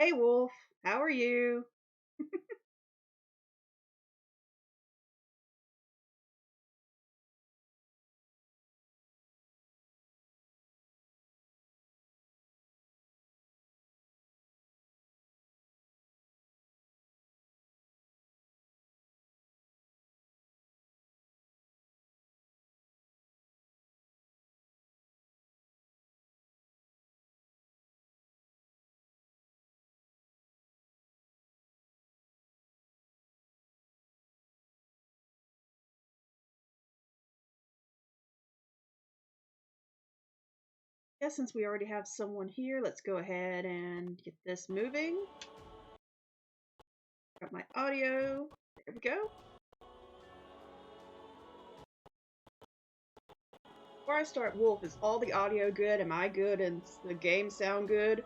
Hey Wolf, how are you? Guess since we already have someone here, let's go ahead and get this moving. Got my audio. There we go. Before I start, Wolf, is all the audio good? Am I good? And the game sound good?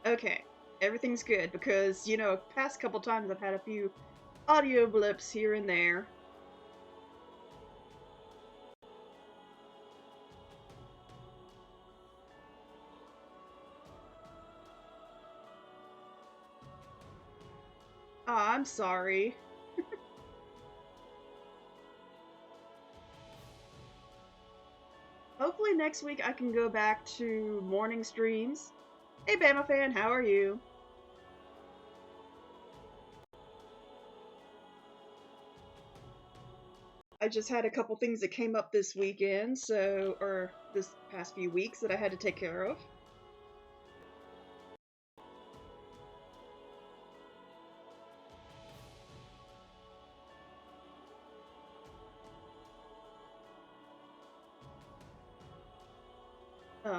Okay, everything's good because, past couple times I've had a few audio blips here and there. Ah, I'm sorry. Hopefully next week I can go back to morning streams. Hey Bama fan, how are you? I just had a couple things that came up this weekend, or this past few weeks that I had to take care of.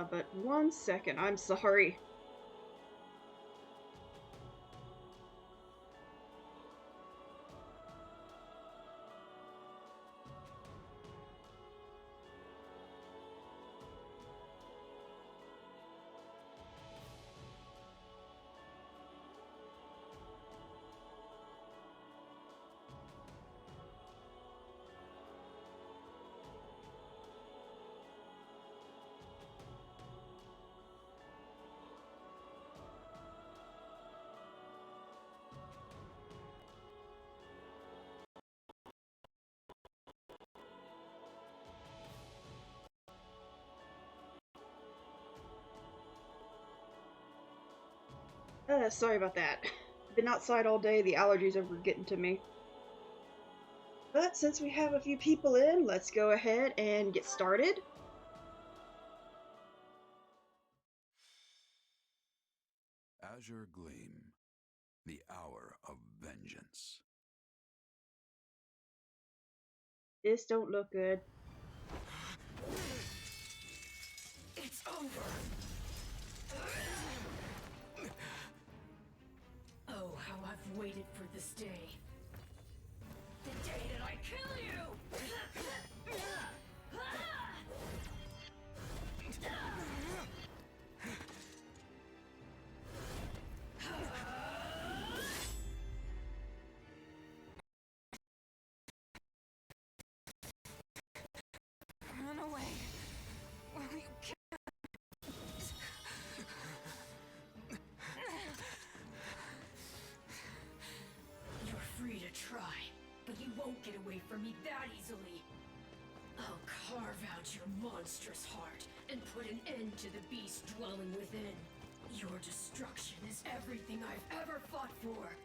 But one second, I'm sorry. Sorry about that. Been outside all day, the allergies are getting to me. But since we have a few people in, let's go ahead and get started. Azure Gleam, the hour of vengeance. This don't look good. It's over! Oh, how I've waited for this day. The day that I kill you! Run away. Or you You're free to try, but you won't get away from me that easily. I'll carve out your monstrous heart and put an end to the beast dwelling within. Your destruction is everything I've ever fought for.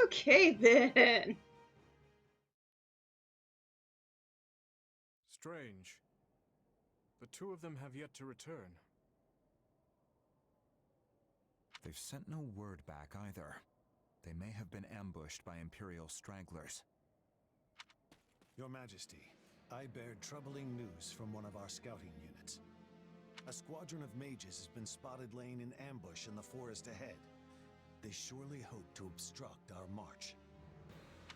Okay then. Strange. The two of them have yet to return. They've sent no word back either. They may have been ambushed by Imperial stragglers. Your Majesty, I bear troubling news from one of our scouting units. A squadron of mages has been spotted laying in ambush in the forest ahead. They surely hope to obstruct our march.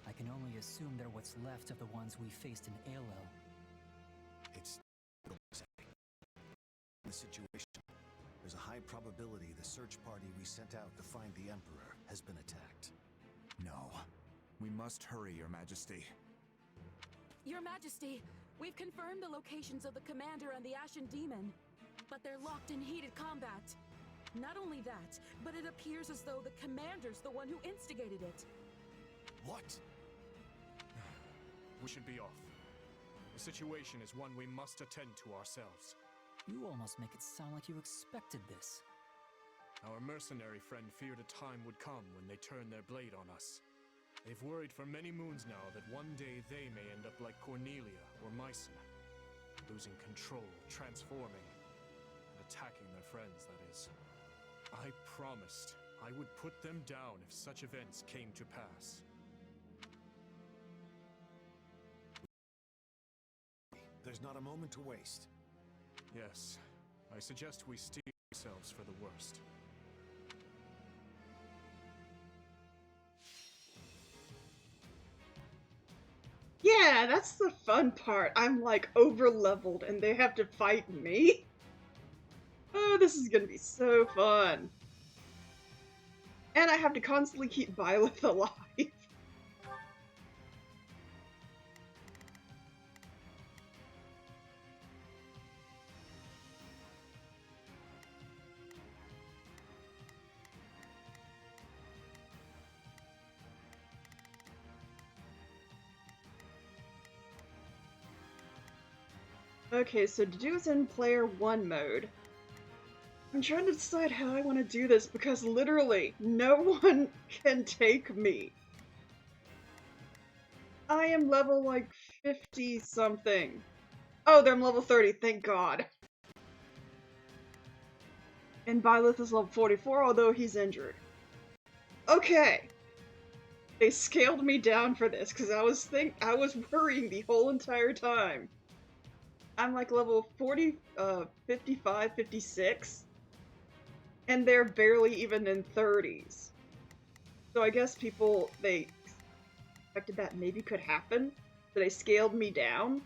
I can only assume they're what's left of the ones we faced in Aelel. It's the situation. There's a high probability the search party we sent out to find the Emperor has been attacked. No. We must hurry, Your Majesty. Your Majesty, we've confirmed the locations of the Commander and the Ashen Demon, but they're locked in heated combat. Not only that, but it appears as though the Commander's the one who instigated it. What? We should be off. The situation is one we must attend to ourselves. You almost make it sound like you expected this. Our mercenary friend feared a time would come when they turn their blade on us. They've worried for many moons now that one day they may end up like Cornelia or Mycen, losing control, transforming, and attacking their friends, that is. I promised I would put them down if such events came to pass. There's not a moment to waste. Yes, I suggest we steel ourselves for the worst. Yeah, that's the fun part. I'm like over-leveled and they have to fight me. Oh, this is gonna be so fun. And I have to constantly keep Byleth alive. Okay, so to do is in player 1 mode. I'm trying to decide how I want to do this because literally no one can take me. I am level like 50 something. Oh, I'm level 30, thank God. And Byleth is level 44, although he's injured. Okay. They scaled me down for this because I was worrying the whole entire time. I'm like level 40, 55, 56. And they're barely even in 30s. So I guess they expected that maybe could happen. So they scaled me down.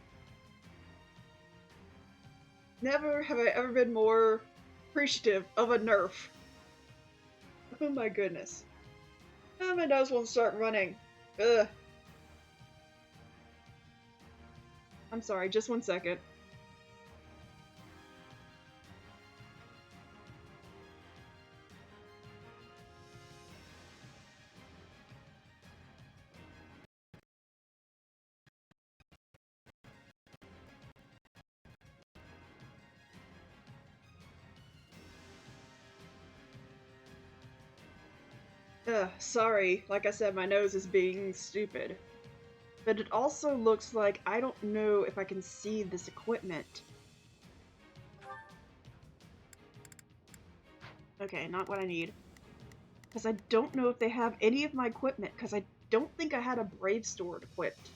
Never have I ever been more appreciative of a nerf. Oh my goodness. Oh, my nose won't start running. Ugh. I'm sorry, just 1 second. Sorry, like I said, my nose is being stupid. But it also looks like I don't know if I can see this equipment. Okay, not what I need. Because I don't know if they have any of my equipment, because I don't think I had a Brave Sword equipped.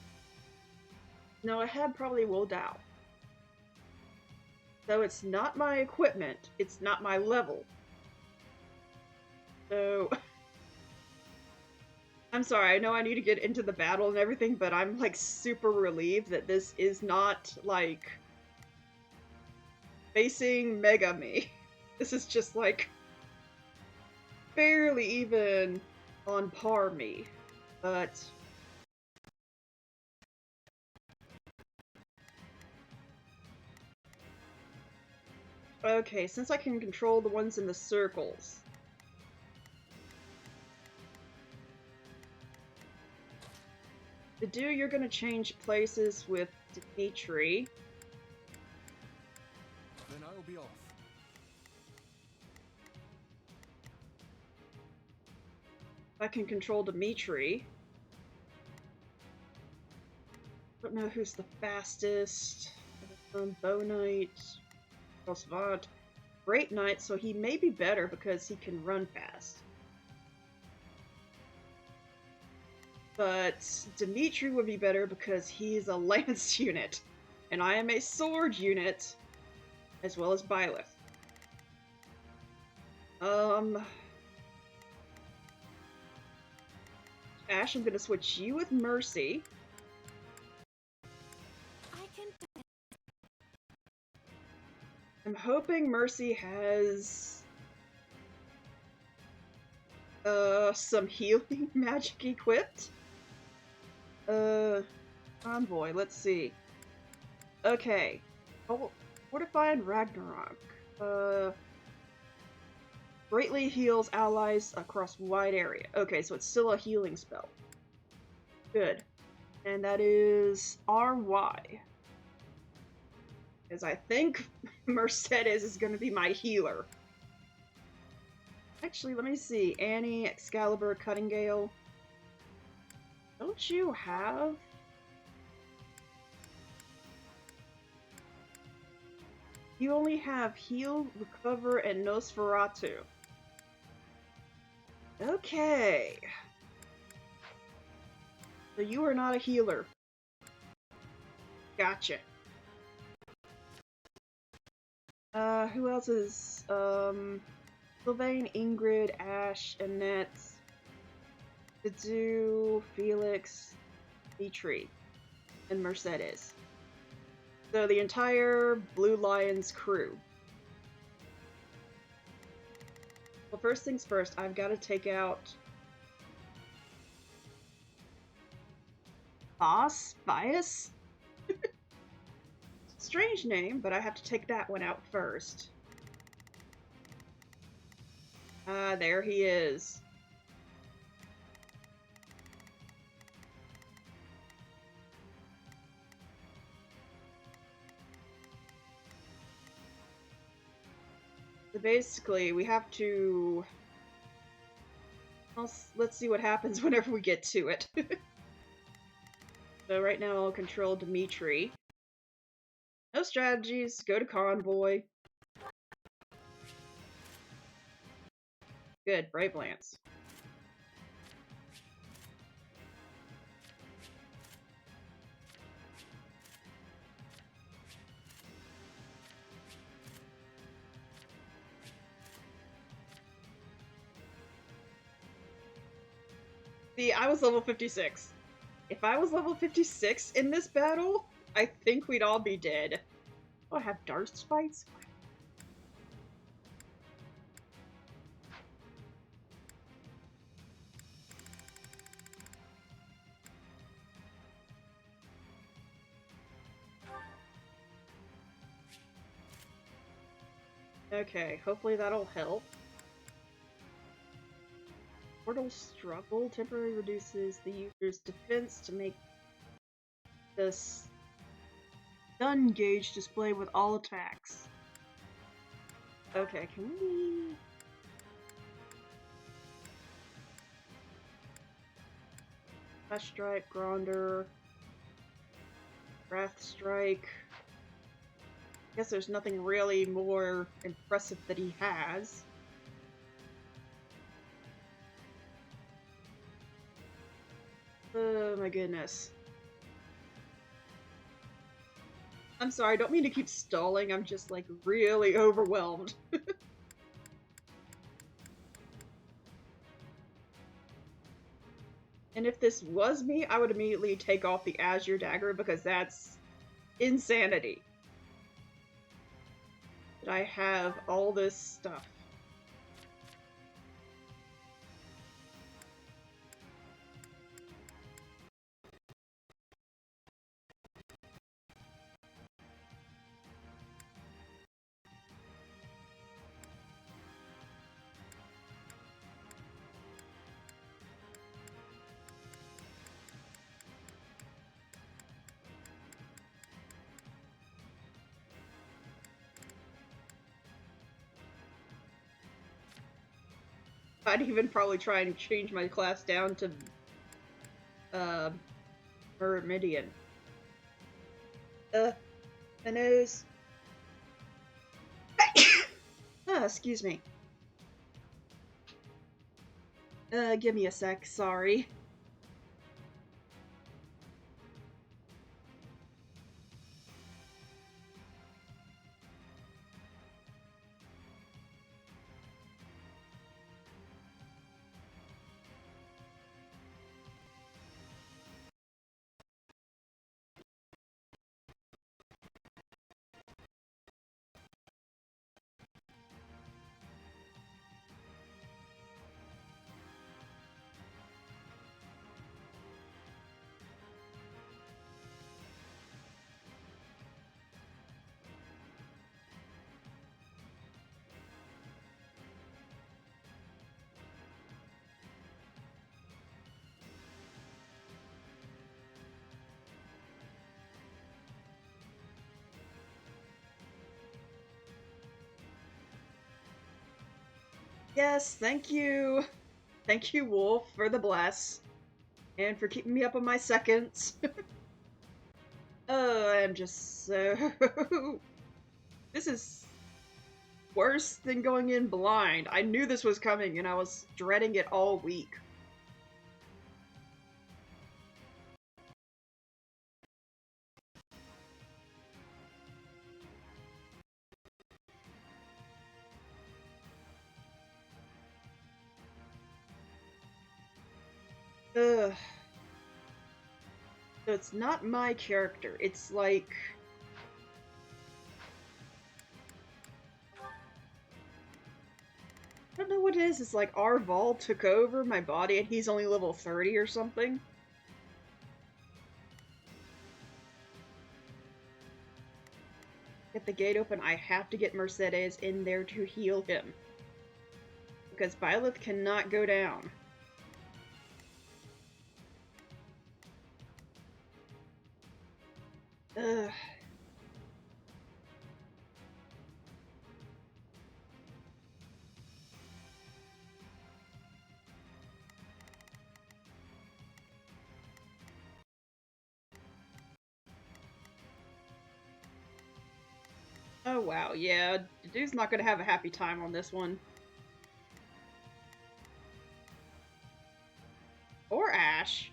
No, I had probably Woldao. So it's not my equipment, it's not my level. So... I'm sorry, I know I need to get into the battle and everything, but I'm like super relieved that this is not like facing Mega Me. This is just like barely even on par me, but okay, since I can control the ones in the circles. To do, you're gonna change places with Dimitri. Then I'll be off. I can control Dimitri. Don't know who's the fastest. Bow Knight, Savant, Great Knight, so he may be better because he can run fast. But Dimitri would be better because he's a lance unit, and I am a sword unit, as well as Byleth. Ash, I'm gonna switch you with Mercy. I'm hoping Mercy has some healing magic equipped. Convoy, let's see. Okay. Oh, Fortified Ragnarok. Greatly heals allies across wide area. Okay, so it's still a healing spell. Good. And that is RY. Because I think Mercedes is going to be my healer. Actually, let me see. Annie, Excalibur, Cutting Gale. Don't you have... You only have Heal, Recover, and Nosferatu. Okay. So you are not a healer. Gotcha. Who else is, Sylvain, Ingrid, Ash, Annette, Kazu, Felix, Dimitri, and Mercedes. So the entire Blue Lions crew. Well, first things first, I've got to take out... Bias? Strange name, but I have to take that one out first. Ah, there he is. So basically, we have to... Well, let's see what happens whenever we get to it. So right now I'll control Dimitri. No strategies, go to Convoy. Good, Bright Lance. See, I was level 56. If I was level 56 in this battle, I think we'd all be dead. Oh, I have Dark Spikes? Okay, hopefully that'll help. Portal Struggle temporarily reduces the user's defense to make the stun gauge display with all attacks. Okay, can we... Flash Strike, Gronder, Wrath Strike. I guess there's nothing really more impressive that he has. Oh my goodness. I'm sorry, I don't mean to keep stalling, I'm just like really overwhelmed. And if this was me, I would immediately take off the Azure Dagger because that's insanity. That I have all this stuff. I'd even probably try and change my class down to Myrmidian. My nose. Excuse me. Give me a sec, sorry. Yes, thank you. Thank you, Wolf, for the bless. And for keeping me up on my seconds. Oh, I'm just so... This is worse than going in blind. I knew this was coming and I was dreading it all week. Ugh. So it's not my character. It's like... I don't know what it is. It's like Arval took over my body and he's only level 30 or something. Get the gate open. I have to get Mercedes in there to heal him. Because Byleth cannot go down. Ugh. Oh wow, yeah, the dude's not gonna have a happy time on this one. Or Ash.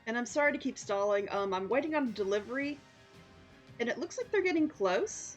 And I'm sorry to keep stalling. I'm waiting on delivery, and it looks like they're getting close.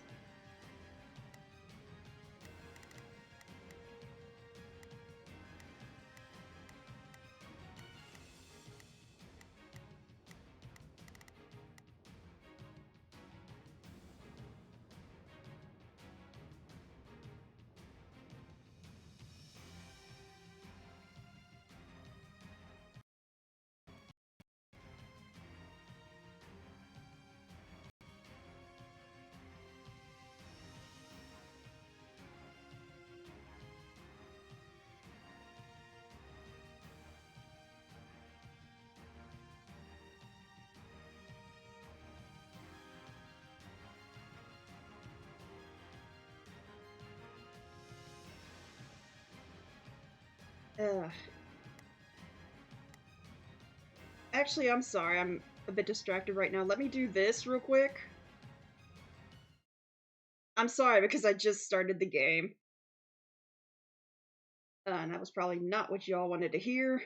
Ugh. Actually, I'm sorry, I'm a bit distracted right now. Let me do this real quick. I'm sorry, because I just started the game. And that was probably not what y'all wanted to hear.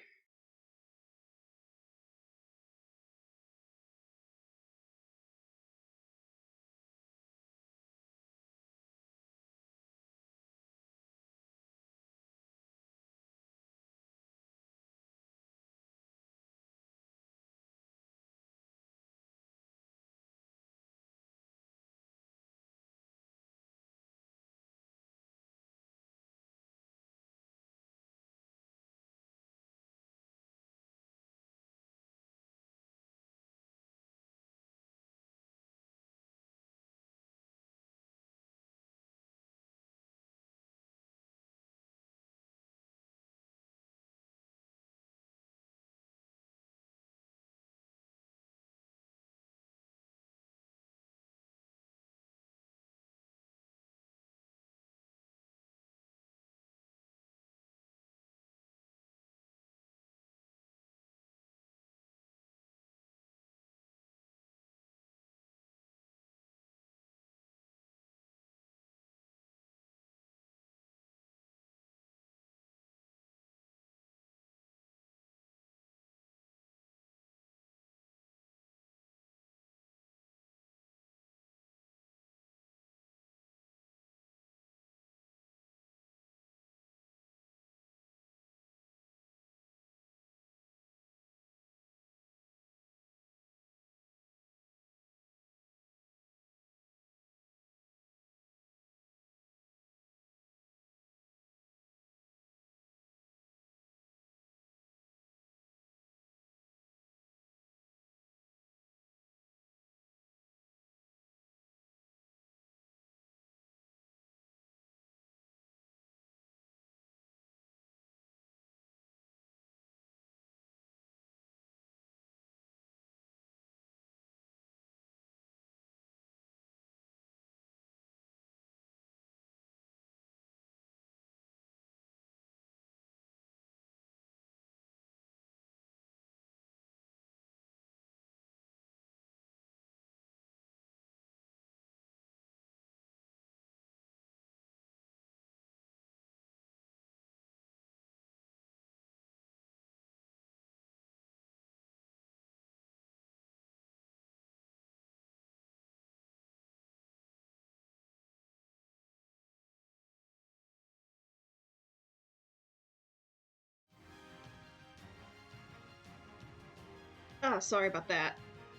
Ah, sorry about that.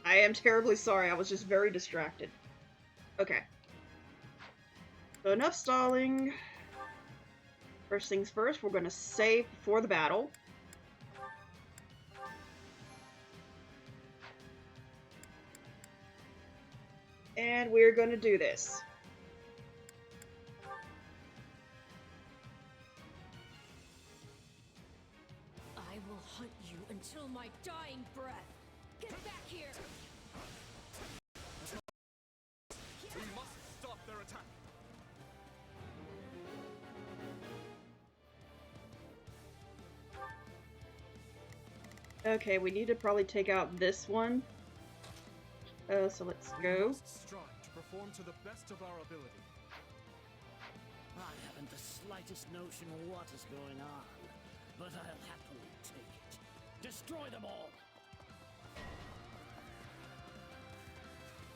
I am terribly sorry. I was just very distracted. Okay. So enough stalling. First things first, we're going to save before the battle. And we're going to do this. I will hunt you until my dying breath. Get back here! We must stop their attack. Okay, we need to probably take out this one. So let's We go. must strive to perform to the best of our ability. I haven't the slightest notion what is going on, but I'll happily take it. Destroy them all!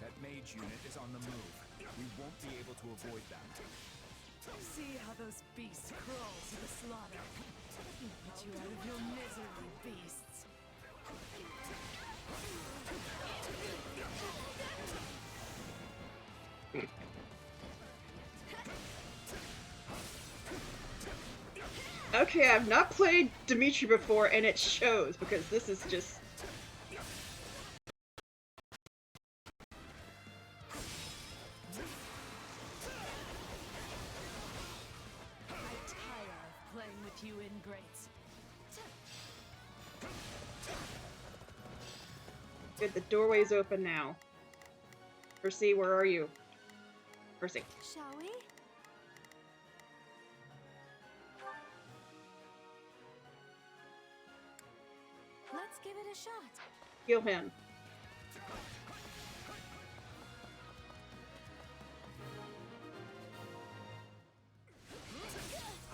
That mage unit is on the move. We won't be able to avoid them. See how those beasts crawl to the slaughter. Get you out of your misery, beasts. Okay, I've not played Dimitri before, and it shows, because this is just... I tire of playing with you ingrates. Good, the doorway's open now. Percy, where are you? Percy. Shall we? Let's give it a shot. Heal him.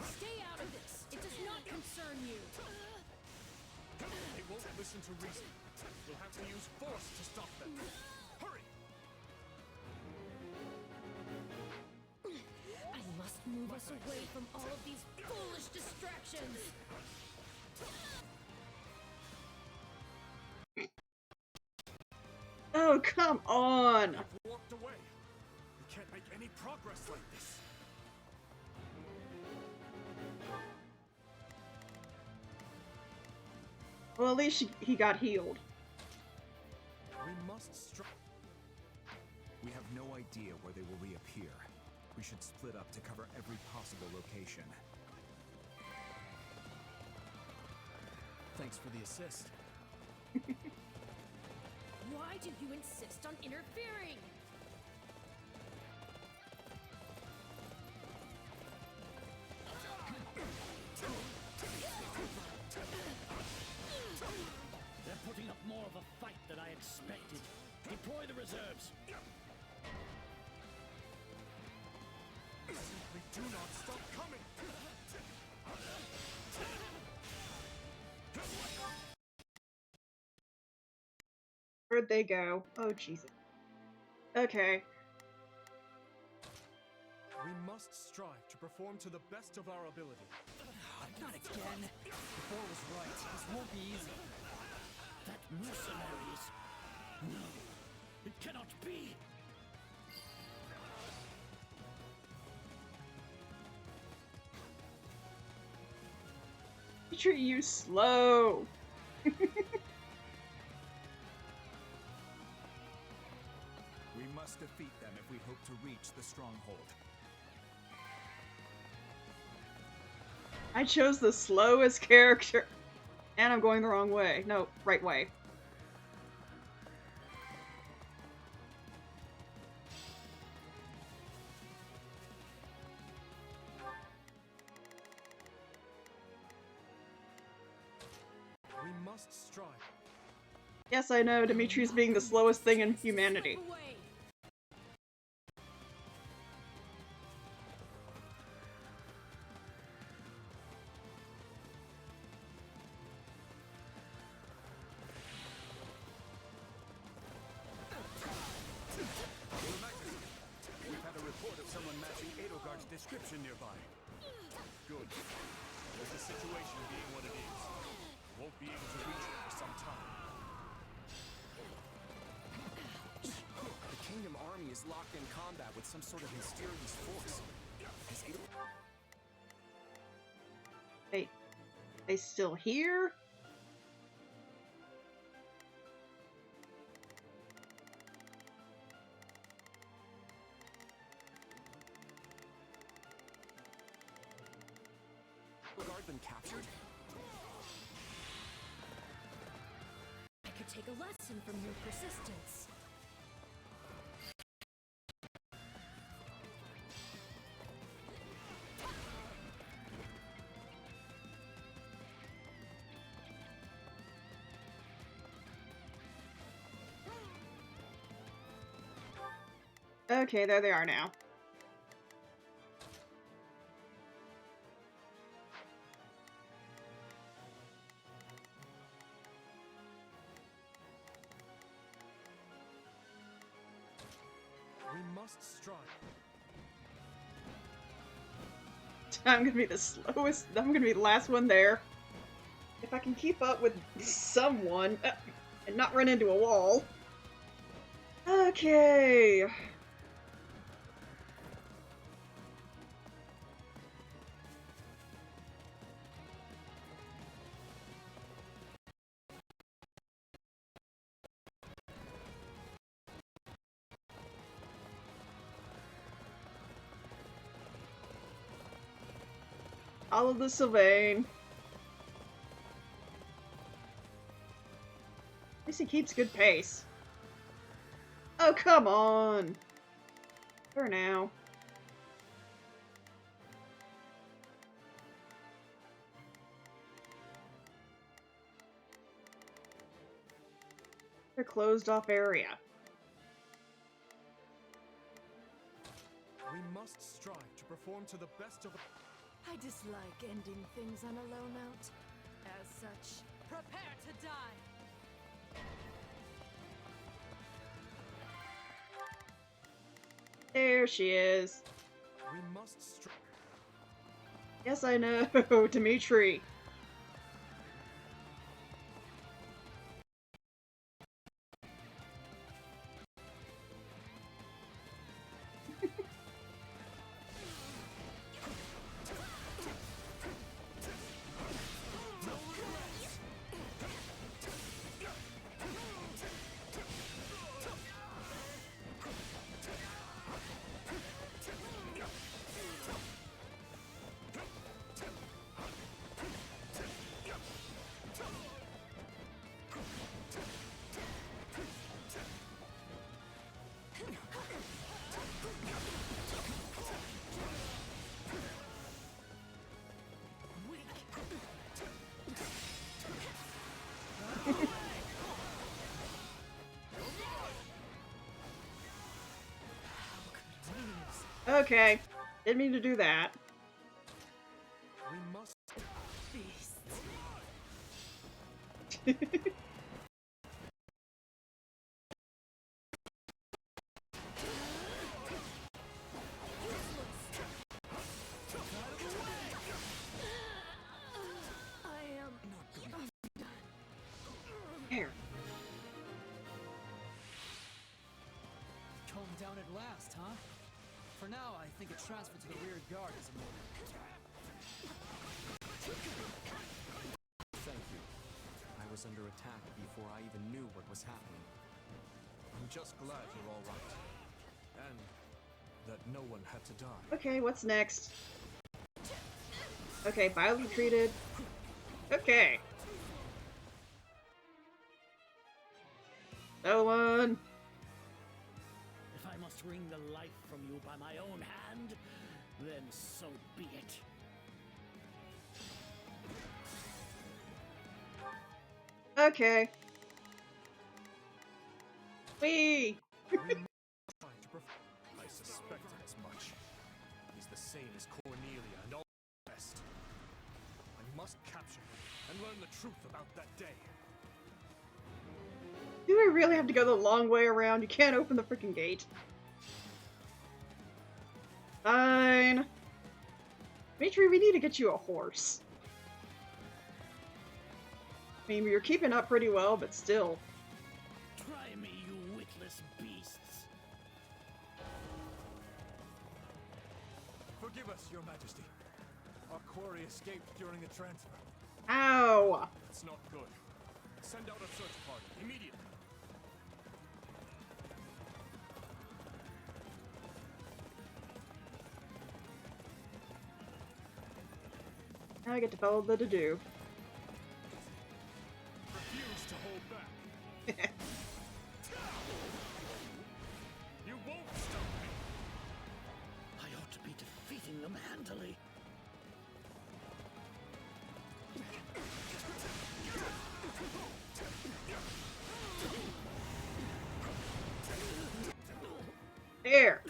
Stay out of this! It does not concern you! They won't listen to reason. We'll have to use force to stop them. Hurry! I must move us away from all of these foolish distractions! Oh, come on! You've walked away. We can't make any progress like this. Well, at least he got healed. We must strive. We have no idea where they will reappear. We should split up to cover every possible location. Thanks for the assist. Why do you insist on interfering? They're putting up more of a fight than I expected. Deploy the reserves. Simply do not stop coming. Where'd they go? Oh, Jesus. Okay. We must strive to perform to the best of our ability. Not again. Before was right. This won't be easy. That mercenaries. No, it cannot be. Dimitri, you slow! We must defeat them if we hope to reach the stronghold. I chose the slowest character. And I'm going the wrong way. No, right way. We must strive. Yes, I know, Dimitri's being the slowest thing in humanity. Away. We've had a report of someone matching Edelgard's description nearby. Good. With the situation being what it is, won't be able to reach her for some time. sort of mysterious force. Is able... They still here? Guard been captured? I could take a lesson from your persistence. Okay, there they are now. We must strive. I'm gonna be the slowest. I'm gonna be the last one there. If I can keep up with someone and not run into a wall. Okay. All of the Sylvain. At least he keeps good pace. Oh, come on! For now. A closed off area. We must strive to perform to the best of... I dislike ending things on a low note. As such, prepare to die! There she is. We must strive... Yes, I know, Dimitri. Okay, didn't mean to do that. We must... Here. Calm down at last, huh? For now, I think a transfer to the rear guard is a move. Thank you. I was under attack before I even knew what was happening. I'm just glad you're all right. And that no one had to die. Okay, what's next? Okay, violently treated. Okay. So on. If I must wring the life from you by my own hand, then so be it. Okay. Whee! I suspected as much. He's the same as Cornelia and all the rest. I must capture him and learn the truth about that day. Do we really have to go the long way around? You can't open the freaking gate. Fine. Dimitri, we need to get you a horse. I mean, you're keeping up pretty well, but still. Try me, you witless beasts. Forgive us, Your Majesty. Our quarry escaped during the transfer. Ow! That's not good. Send out a search party, immediately. Now I get to follow the to-do. Refuse to hold back. You won't stop me. I ought to be defeating them handily. There!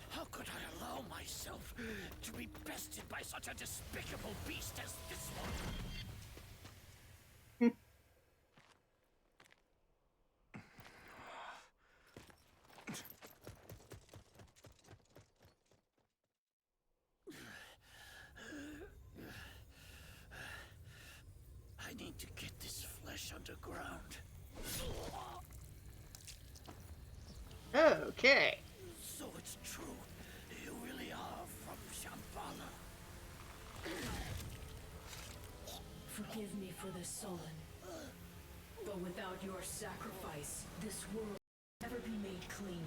How could I allow myself to be bested by such a despicable beast as this one? I need to get this flesh underground. Okay. So it's true. You really are from Shambhala. Forgive me for this, Sullen. But without your sacrifice, this world will never be made clean.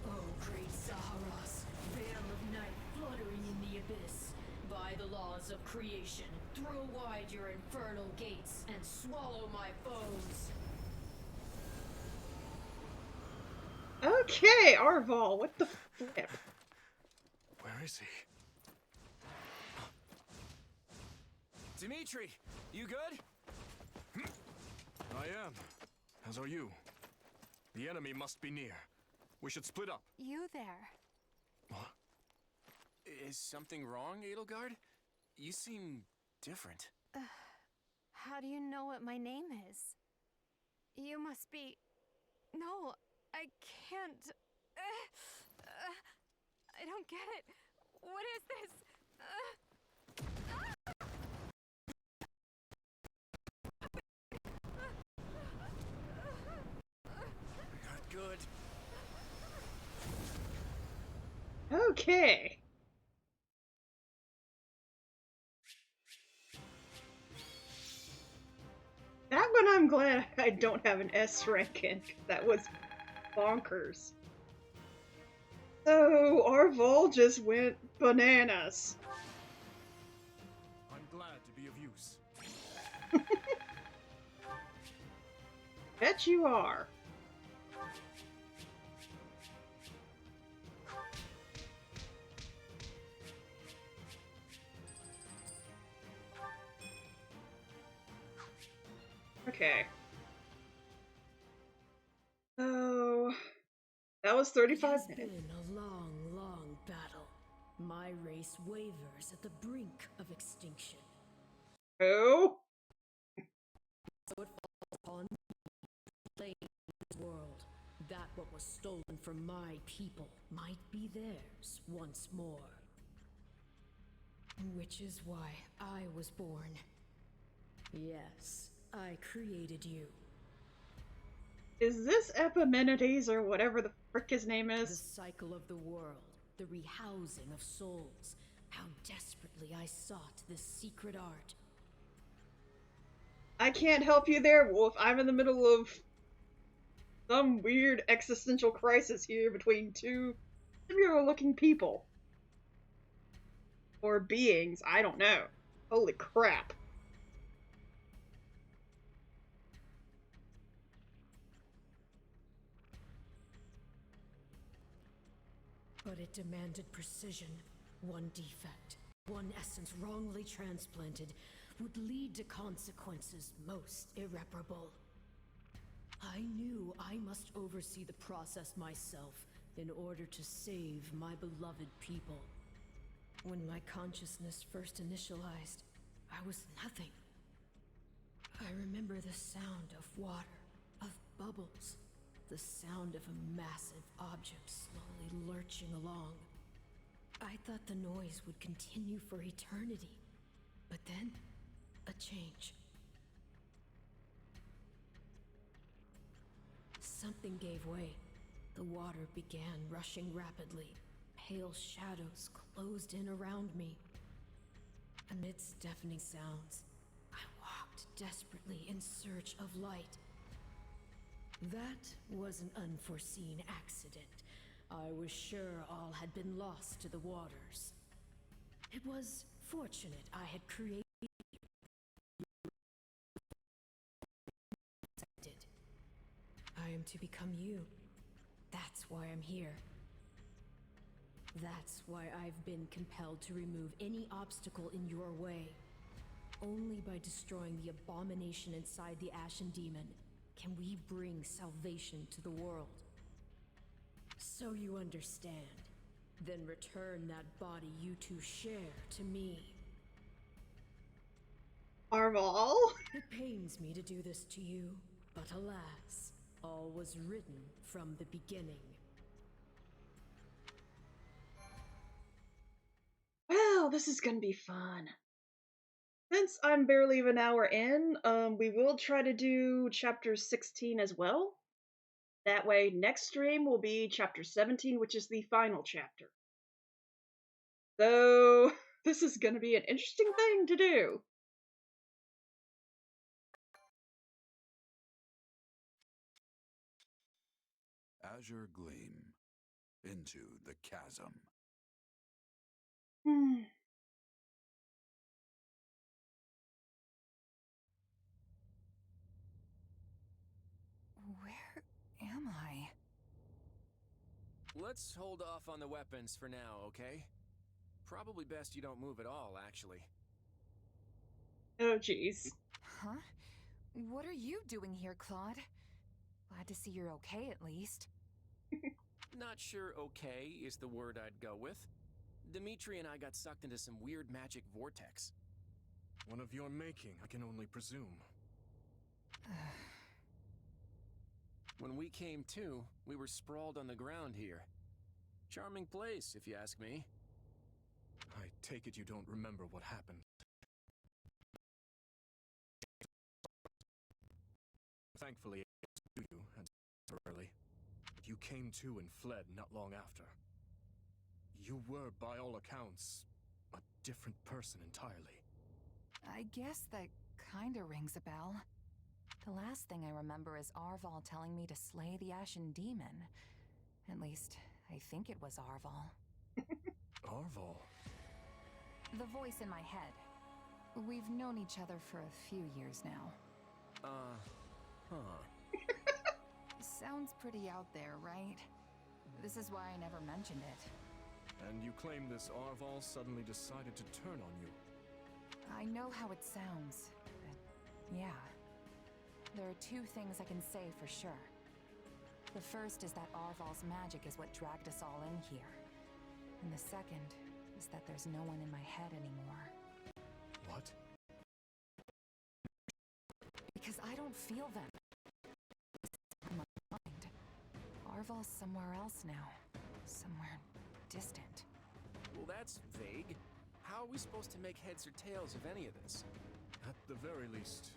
Oh, great Zaharas, veil of night fluttering in the abyss. By the laws of creation, throw wide your infernal gates and swallow my foes. Okay, Arval, what the flip? Where is he? Dimitri, you good? I am. As are you. The enemy must be near. We should split up. You there. What? Is something wrong, Edelgard? You seem different. How do you know what my name is? You must be... No, I can't... I don't get it. What is this? Not good. Okay. That one I'm glad I don't have an S rank in. That was bonkers. So, Arval just went bananas. I'm glad to be of use. Bet you are. Okay. Oh, that was 35 It has minutes. been a long, long battle. My race wavers at the brink of extinction. Oh, So it falls upon me to claim this world, that what was stolen from my people might be theirs once more. Which is why I was born. Yes, I created you. is this Epimenides or whatever the frick his name The is? cycle of the world, the rehousing of souls. How desperately I sought this secret art. I can't help you there, Wolf. I'm in the middle of some weird existential crisis here between two similar-looking people. Or beings, I don't know. Holy crap. But it demanded precision. One defect, one essence wrongly transplanted, would lead to consequences most irreparable. I knew I must oversee the process myself in order to save my beloved people. When my consciousness first initialized, I was nothing. I remember the sound of water, of bubbles, the sound of a massive object slowly lurching along. I thought the noise would continue for eternity, but then, a change. Something gave way. The water began rushing rapidly. Pale shadows closed in around me. Amidst deafening sounds, I walked desperately in search of light. That was an unforeseen accident. I was sure all had been lost to the waters. It was fortunate I had created. I am to become you. That's why I'm here. That's why I've been compelled to remove any obstacle in your way. Only by destroying the abomination inside the Ashen Demon can we bring salvation to the world. So you understand. Then return that body you two share to me. Arval? It pains me to do this to you, but alas, all was written from the beginning. Well, this is gonna be fun. Since I'm barely even an hour in, we will try to do chapter 16 as well. That way, next stream will be chapter 17, which is the final chapter. So, this is gonna be an interesting thing to do. Azure Gleam. Into the chasm. Where am I? Let's hold off on the weapons for now, okay? Probably best you don't move at all, actually. Oh, jeez. Huh? What are you doing here, Claude? Glad to see you're okay, at least. Not sure okay is the word I'd go with. Dimitri and I got sucked into some weird magic vortex. One of your making, I can only presume. When we came to, we were sprawled on the ground here. Charming place, if you ask me. I take it you don't remember what happened. Thankfully, it was you, and temporarily. You came to and fled not long after. You were, by all accounts, a different person entirely. I guess that kinda rings a bell. The last thing I remember is Arval telling me to slay the Ashen Demon. At least, I think it was Arval. Arval? The voice in my head. We've known each other for a few years now. Sounds pretty out there, right? This is why I never mentioned it. And you claim this Arval suddenly decided to turn on you? I know how it sounds, but yeah. There are two things I can say for sure. The first is that Arval's magic is what dragged us all in here. And the second is that there's no one in my head anymore. What? Because I don't feel them. In my mind. Arval's somewhere else now. Somewhere distant. Well, that's vague. How are we supposed to make heads or tails of any of this? At the very least,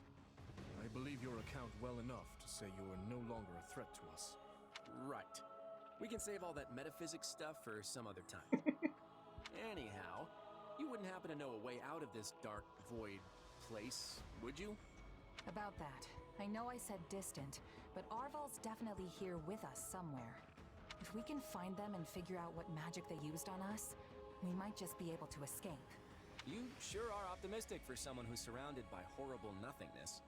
I believe your account well enough to say you are no longer a threat to us. Right. We can save all that metaphysics stuff for some other time. Anyhow, you wouldn't happen to know a way out of this dark, void place, would you? About that, I know I said distant, but Arval's definitely here with us somewhere. If we can find them and figure out what magic they used on us, we might just be able to escape. You sure are optimistic for someone who's surrounded by horrible nothingness.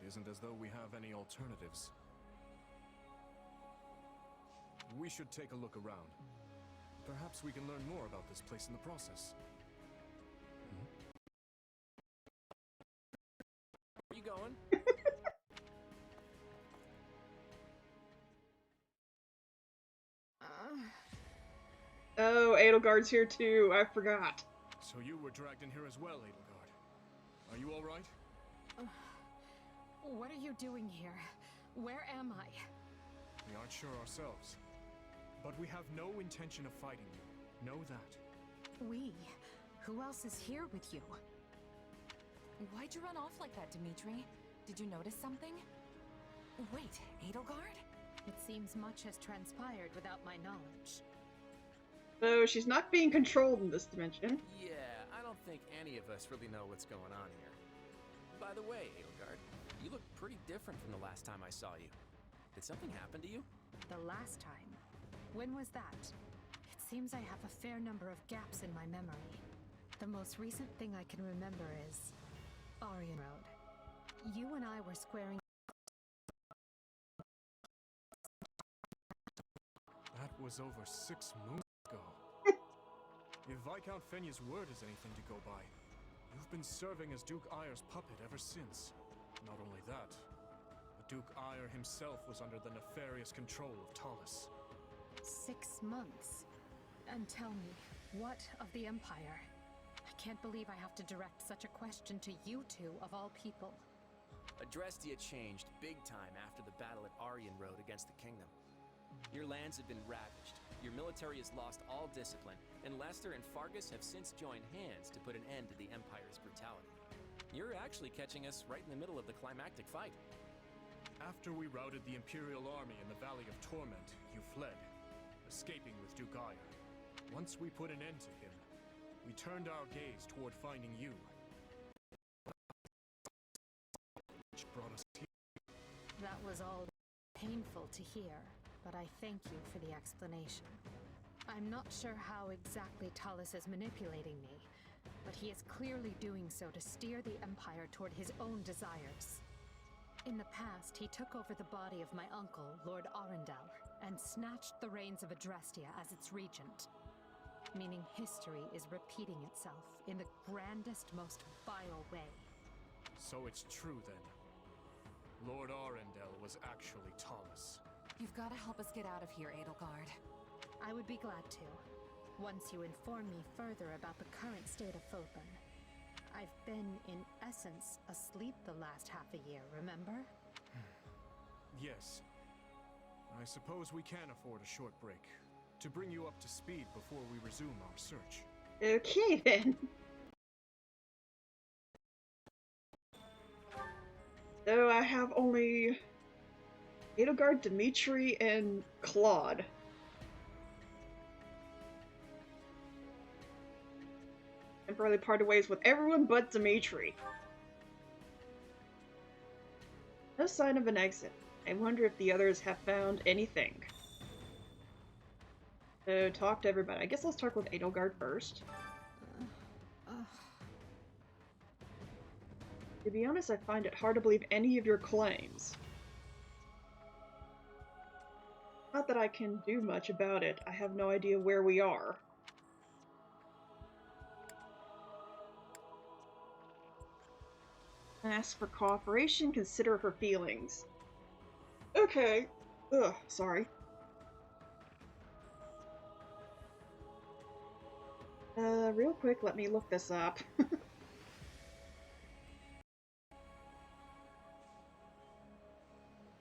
It isn't as though we have any alternatives. We should take a look around. Perhaps we can learn more about this place in the process. Where are you going? Oh, Edelgard's here too. I forgot. So you were dragged in here as well, Edelgard. Are you all right? What are you doing here? Where am I? We aren't sure ourselves. But we have no intention of fighting you. Know that. We? Who else is here with you? Why'd you run off like that, Dimitri? Did you notice something? Wait, Edelgard? It seems much has transpired without my knowledge. So she's not being controlled in this dimension. Yeah, I don't think any of us really know what's going on here. By the way, Edelgard, you look pretty different from the last time I saw you. Did something happen to you? The last time? When was that? It seems I have a fair number of gaps in my memory. The most recent thing I can remember is Aryan Road. You and I were squaring. That was over 6 moons ago. If Viscount Fenya's word is anything to go by, you've been serving as Duke Ayer's puppet ever since. Not only that, but Duke Ayer himself was under the nefarious control of Talus. 6 months? And tell me, what of the Empire? I can't believe I have to direct such a question to you two, of all people. Adrestia changed big time after the battle at Aryan Road against the Kingdom. Your lands have been ravaged, your military has lost all discipline, and Lester and Fargus have since joined hands to put an end to the Empire's brutality. You're actually catching us right in the middle of the climactic fight. After we routed the Imperial army in the Valley of Torment, you fled, escaping with Duke Ayer. Once we put an end to him, we turned our gaze toward finding you. Which brought us here. That was all painful to hear, but I thank you for the explanation. I'm not sure how exactly Talus is manipulating me, but he is clearly doing so to steer the Empire toward his own desires. In the past, he took over the body of my uncle, Lord Arundel, and snatched the reins of Adrestia as its regent. Meaning history is repeating itself in the grandest, most vile way. So it's true then. Lord Arundel was actually Talus. You've got to help us get out of here, Edelgard. I would be glad to, once you inform me further about the current state of Fodlan. I've been, in essence, asleep the last half a year, remember? Yes. I suppose we can afford a short break, to bring you up to speed before we resume our search. Okay then. So I have only Edelgard, Dimitri, and Claude. Temporarily parted ways with everyone but Dimitri. No sign of an exit. I wonder if the others have found anything. So talk to everybody. I guess let's talk with Edelgard first. To be honest, I find it hard to believe any of your claims. Not that I can do much about it. I have no idea where we are. Ask for cooperation, consider her feelings. Okay. Ugh, sorry. Real quick, let me look this up.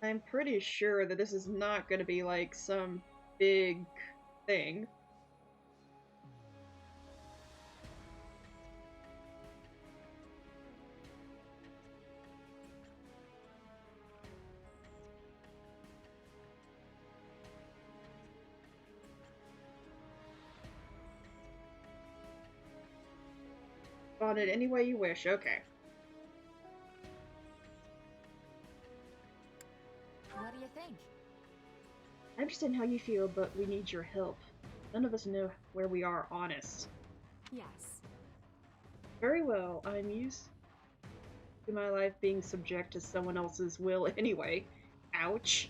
I'm pretty sure that this is not going to be like some big thing. On it any way you wish, okay. What do you think? I understand how you feel, but we need your help. None of us know where we are, honest. Yes. Very well, I'm used to my life being subject to someone else's will anyway. Ouch.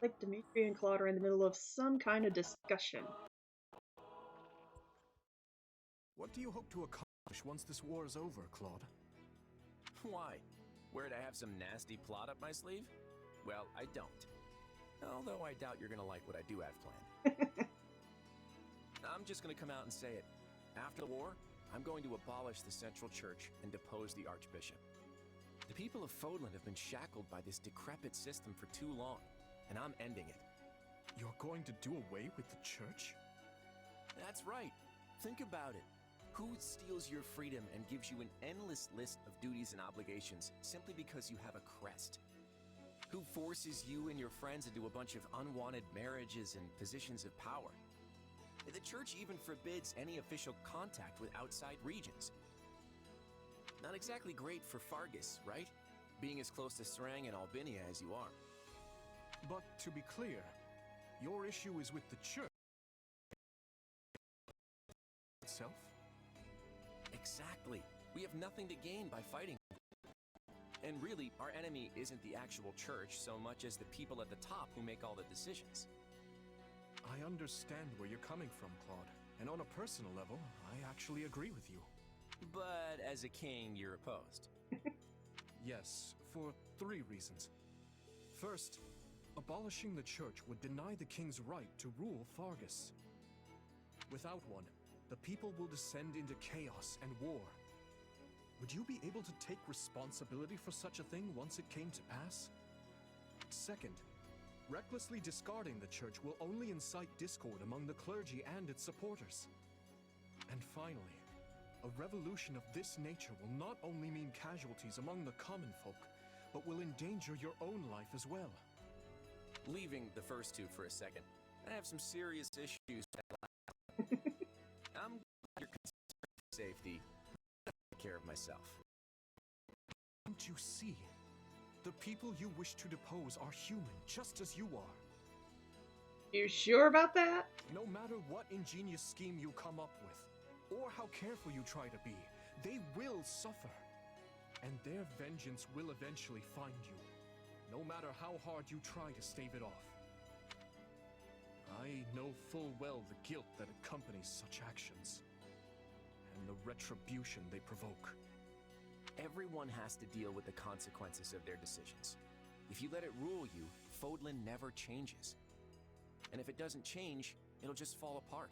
Like Dimitri and Claude are in the middle of some kind of discussion. What do you hope to accomplish once this war is over, Claude? Why? Worried I have some nasty plot up my sleeve? Well, I don't. Although I doubt you're gonna like what I do have planned. I'm just gonna come out and say it. After the war, I'm going to abolish the Central Church and depose the Archbishop. The people of Fodlan have been shackled by this decrepit system for too long, and I'm ending it. You're going to do away with the church? That's right. Think about it. Who steals your freedom and gives you an endless list of duties and obligations simply because you have a crest? Who forces you and your friends into a bunch of unwanted marriages and positions of power? The church even forbids any official contact with outside regions. Not exactly great for Fargus, right? Being as close to Serang and Albinia as you are. But to be clear, your issue is with the church itself? Exactly. We have nothing to gain by fighting. And really, our enemy isn't the actual church so much as the people at the top who make all the decisions. I understand where you're coming from, Claude. And on a personal level, I actually agree with you. But as a king, you're opposed. Yes, for 3 reasons. First, abolishing the church would deny the king's right to rule Fargus. Without one, the people will descend into chaos and war. Would you be able to take responsibility for such a thing once it came to pass? Second, recklessly discarding the church will only incite discord among the clergy and its supporters. And finally, a revolution of this nature will not only mean casualties among the common folk, but will endanger your own life as well. Leaving the first 2 for a second, I have some serious issues. I'm glad you're concerned with safety. I'll take care of myself. Don't you see? The people you wish to depose are human, just as you are. You sure about that? No matter what ingenious scheme you come up with, or how careful you try to be, they will suffer. And their vengeance will eventually find you, no matter how hard you try to stave it off. I know full well the guilt that accompanies such actions, and the retribution they provoke. Everyone has to deal with the consequences of their decisions. If you let it rule you, Fodlan never changes. And if it doesn't change, it'll just fall apart.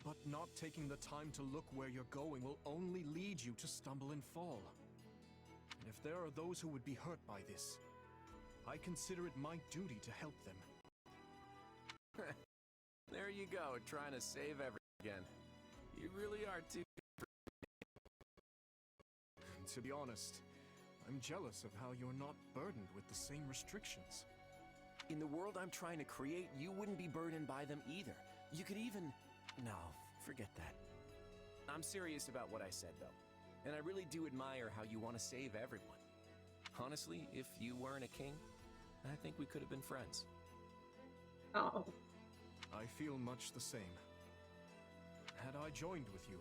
But not taking the time to look where you're going will only lead you to stumble and fall. And if there are those who would be hurt by this, I consider it my duty to help them. There you go, trying to save everything again. You really are too... To be honest, I'm jealous of how you're not burdened with the same restrictions. In the world I'm trying to create, you wouldn't be burdened by them either. You could even... No, forget that. I'm serious about what I said, though. And I really do admire how you want to save everyone. Honestly, if you weren't a king, I think we could have been friends. Oh. I feel much the same. Had I joined with you,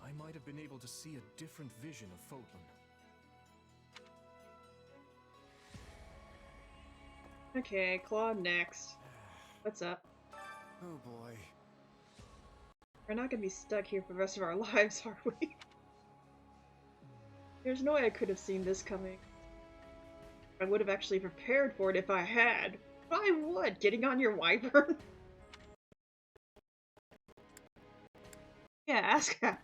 I might have been able to see a different vision of Fodlan. Okay, Claude next. What's up? Oh boy. We're not gonna be stuck here for the rest of our lives, are we? There's no way I could have seen this coming. I would have actually prepared for it if I had. By what? Getting on your wyvern? Yeah, ask her.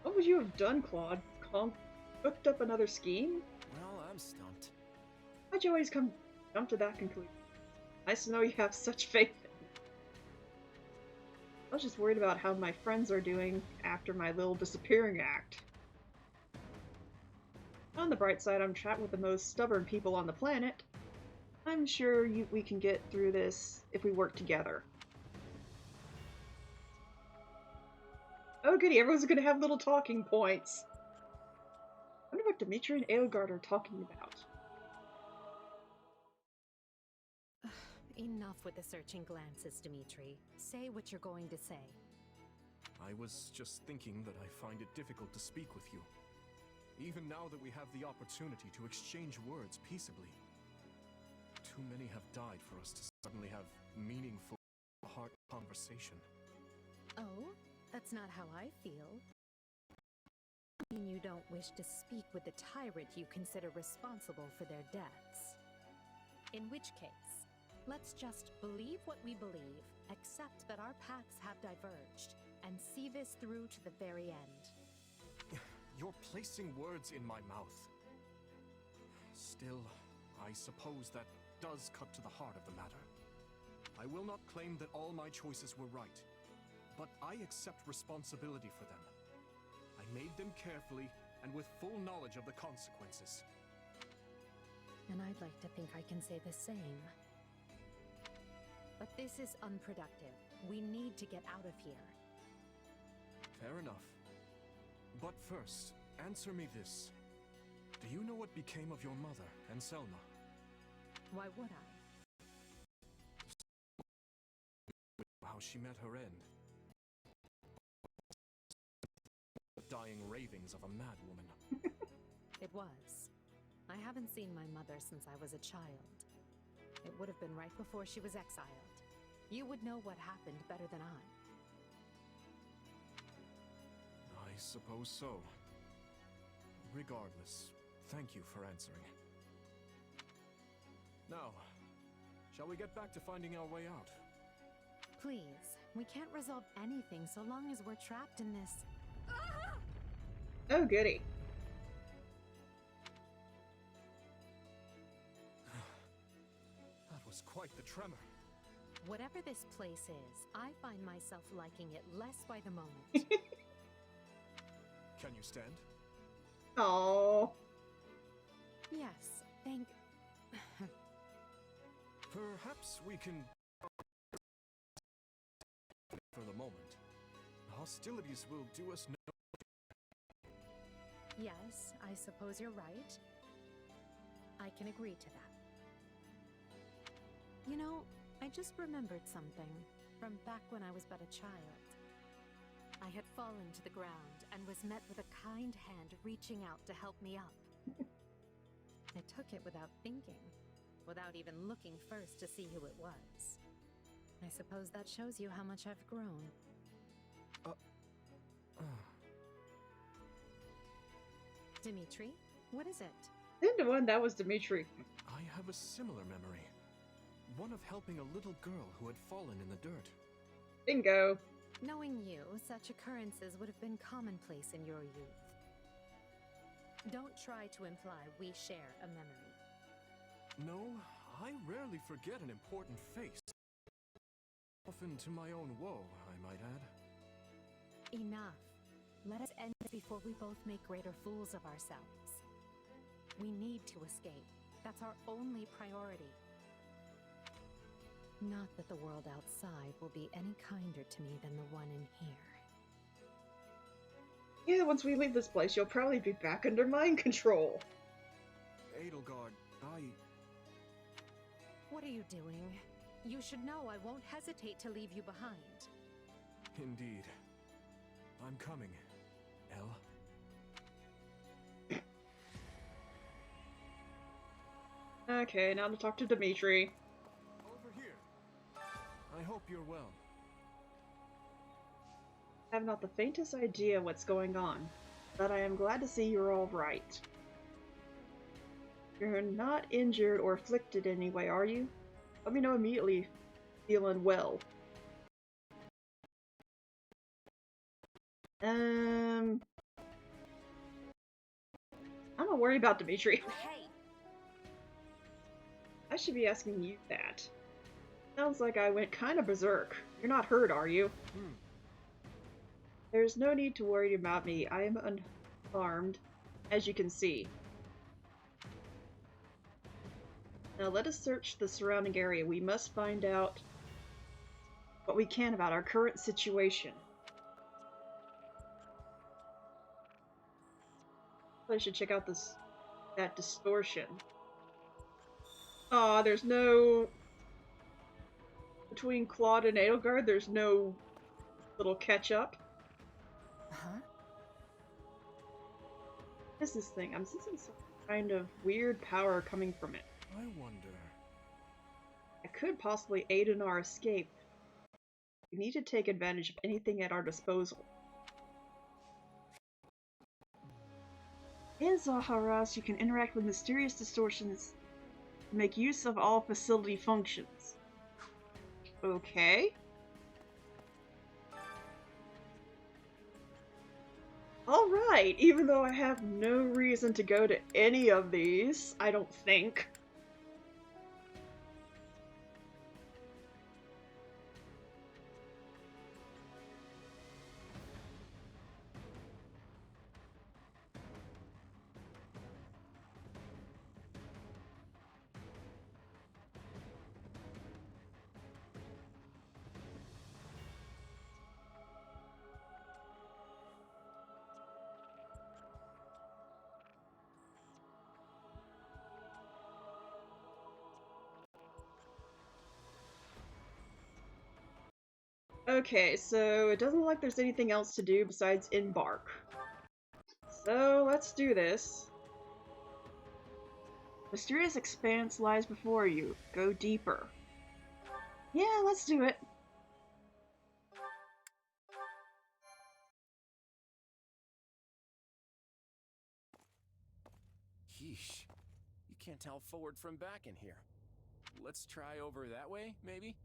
What would you have done, Claude? Cooked up another scheme? Well, I'm stumped. Why'd you always come to that conclusion? Nice to know you have such faith in me. I was just worried about how my friends are doing after my little disappearing act. On the bright side, I'm trapped with the most stubborn people on the planet. I'm sure we can get through this if we work together. Oh goody, everyone's gonna have little talking points. I wonder what Dimitri and Eogard are talking about. Enough with the searching glances, Dimitri. Say what you're going to say. I was just thinking that I find it difficult to speak with you. Even now that we have the opportunity to exchange words peaceably. Too many have died for us to suddenly have meaningful, heart conversation. Oh? That's not how I feel. I mean, you don't wish to speak with the tyrant you consider responsible for their deaths. In which case, let's just believe what we believe, accept that our paths have diverged, and see this through to the very end. You're placing words in my mouth. Still, I suppose that does cut to the heart of the matter. I will not claim that all my choices were right. but I accept responsibility for them. I made them carefully and with full knowledge of the consequences. And I'd like to think I can say the same. But this is unproductive. We need to get out of here. Fair enough. But first, answer me this. Do you know what became of your mother and Selma? Why would I? How she met her end. The dying ravings of a mad woman. It was. I haven't seen my mother since I was a child. It would have been right before she was exiled. You would know what happened better than I. I suppose so. Regardless, thank you for answering. Now, shall we get back to finding our way out? Please, we can't resolve anything so long as we're trapped in this. Oh, goody. That was quite the tremor. Whatever this place is, I find myself liking it less by the moment. Can you stand? Oh. Yes, thank... Perhaps we can... For the moment. Hostilities will do us no... Yes, I suppose you're right. I can agree to that. You know, I just remembered something from back when I was but a child. I had fallen to the ground and was met with a kind hand reaching out to help me up. I took it without thinking, without even looking first to see who it was. I suppose that shows you how much I've grown. Dimitri, what is it? 10-1, that was Dimitri. I have a similar memory. One of helping a little girl who had fallen in the dirt. Bingo. Knowing you, such occurrences would have been commonplace in your youth. Don't try to imply we share a memory. No, I rarely forget an important face. Often to my own woe, I might add. Enough. Let us end this before we both make greater fools of ourselves. We need to escape. That's our only priority. Not that the world outside will be any kinder to me than the one in here. Yeah, once we leave this place, you'll probably be back under mind control. Edelgard, What are you doing? You should know I won't hesitate to leave you behind. Indeed. I'm coming, Elle. Okay, now to talk to Dimitri. Over here. I hope you're well. I have not the faintest idea what's going on, but I am glad to see you're all right. You're not injured or afflicted in any way, are you? Let me know immediately. Feeling well. I'm not worried about Dimitri. Hey! I should be asking you that. Sounds like I went kind of berserk. You're not hurt, are you? There's no need to worry about me. I am unharmed, as you can see. Now let us search the surrounding area. We must find out what we can about our current situation. I should check out that distortion. Aw, there's no... Between Claude and Edelgard, there's no little catch-up. Huh? What is this thing? I'm sensing some kind of weird power coming from it. I wonder... It could possibly aid in our escape. We need to take advantage of anything at our disposal. In Zaharas, you can interact with mysterious distortions and make use of all facility functions. Okay. Alright, even though I have no reason to go to any of these, I don't think. Okay, so it doesn't look like there's anything else to do besides embark. So let's do this. Mysterious expanse lies before you. Go deeper. Yeah, let's do it. Yeesh. You can't tell forward from back in here. Let's try over that way, maybe?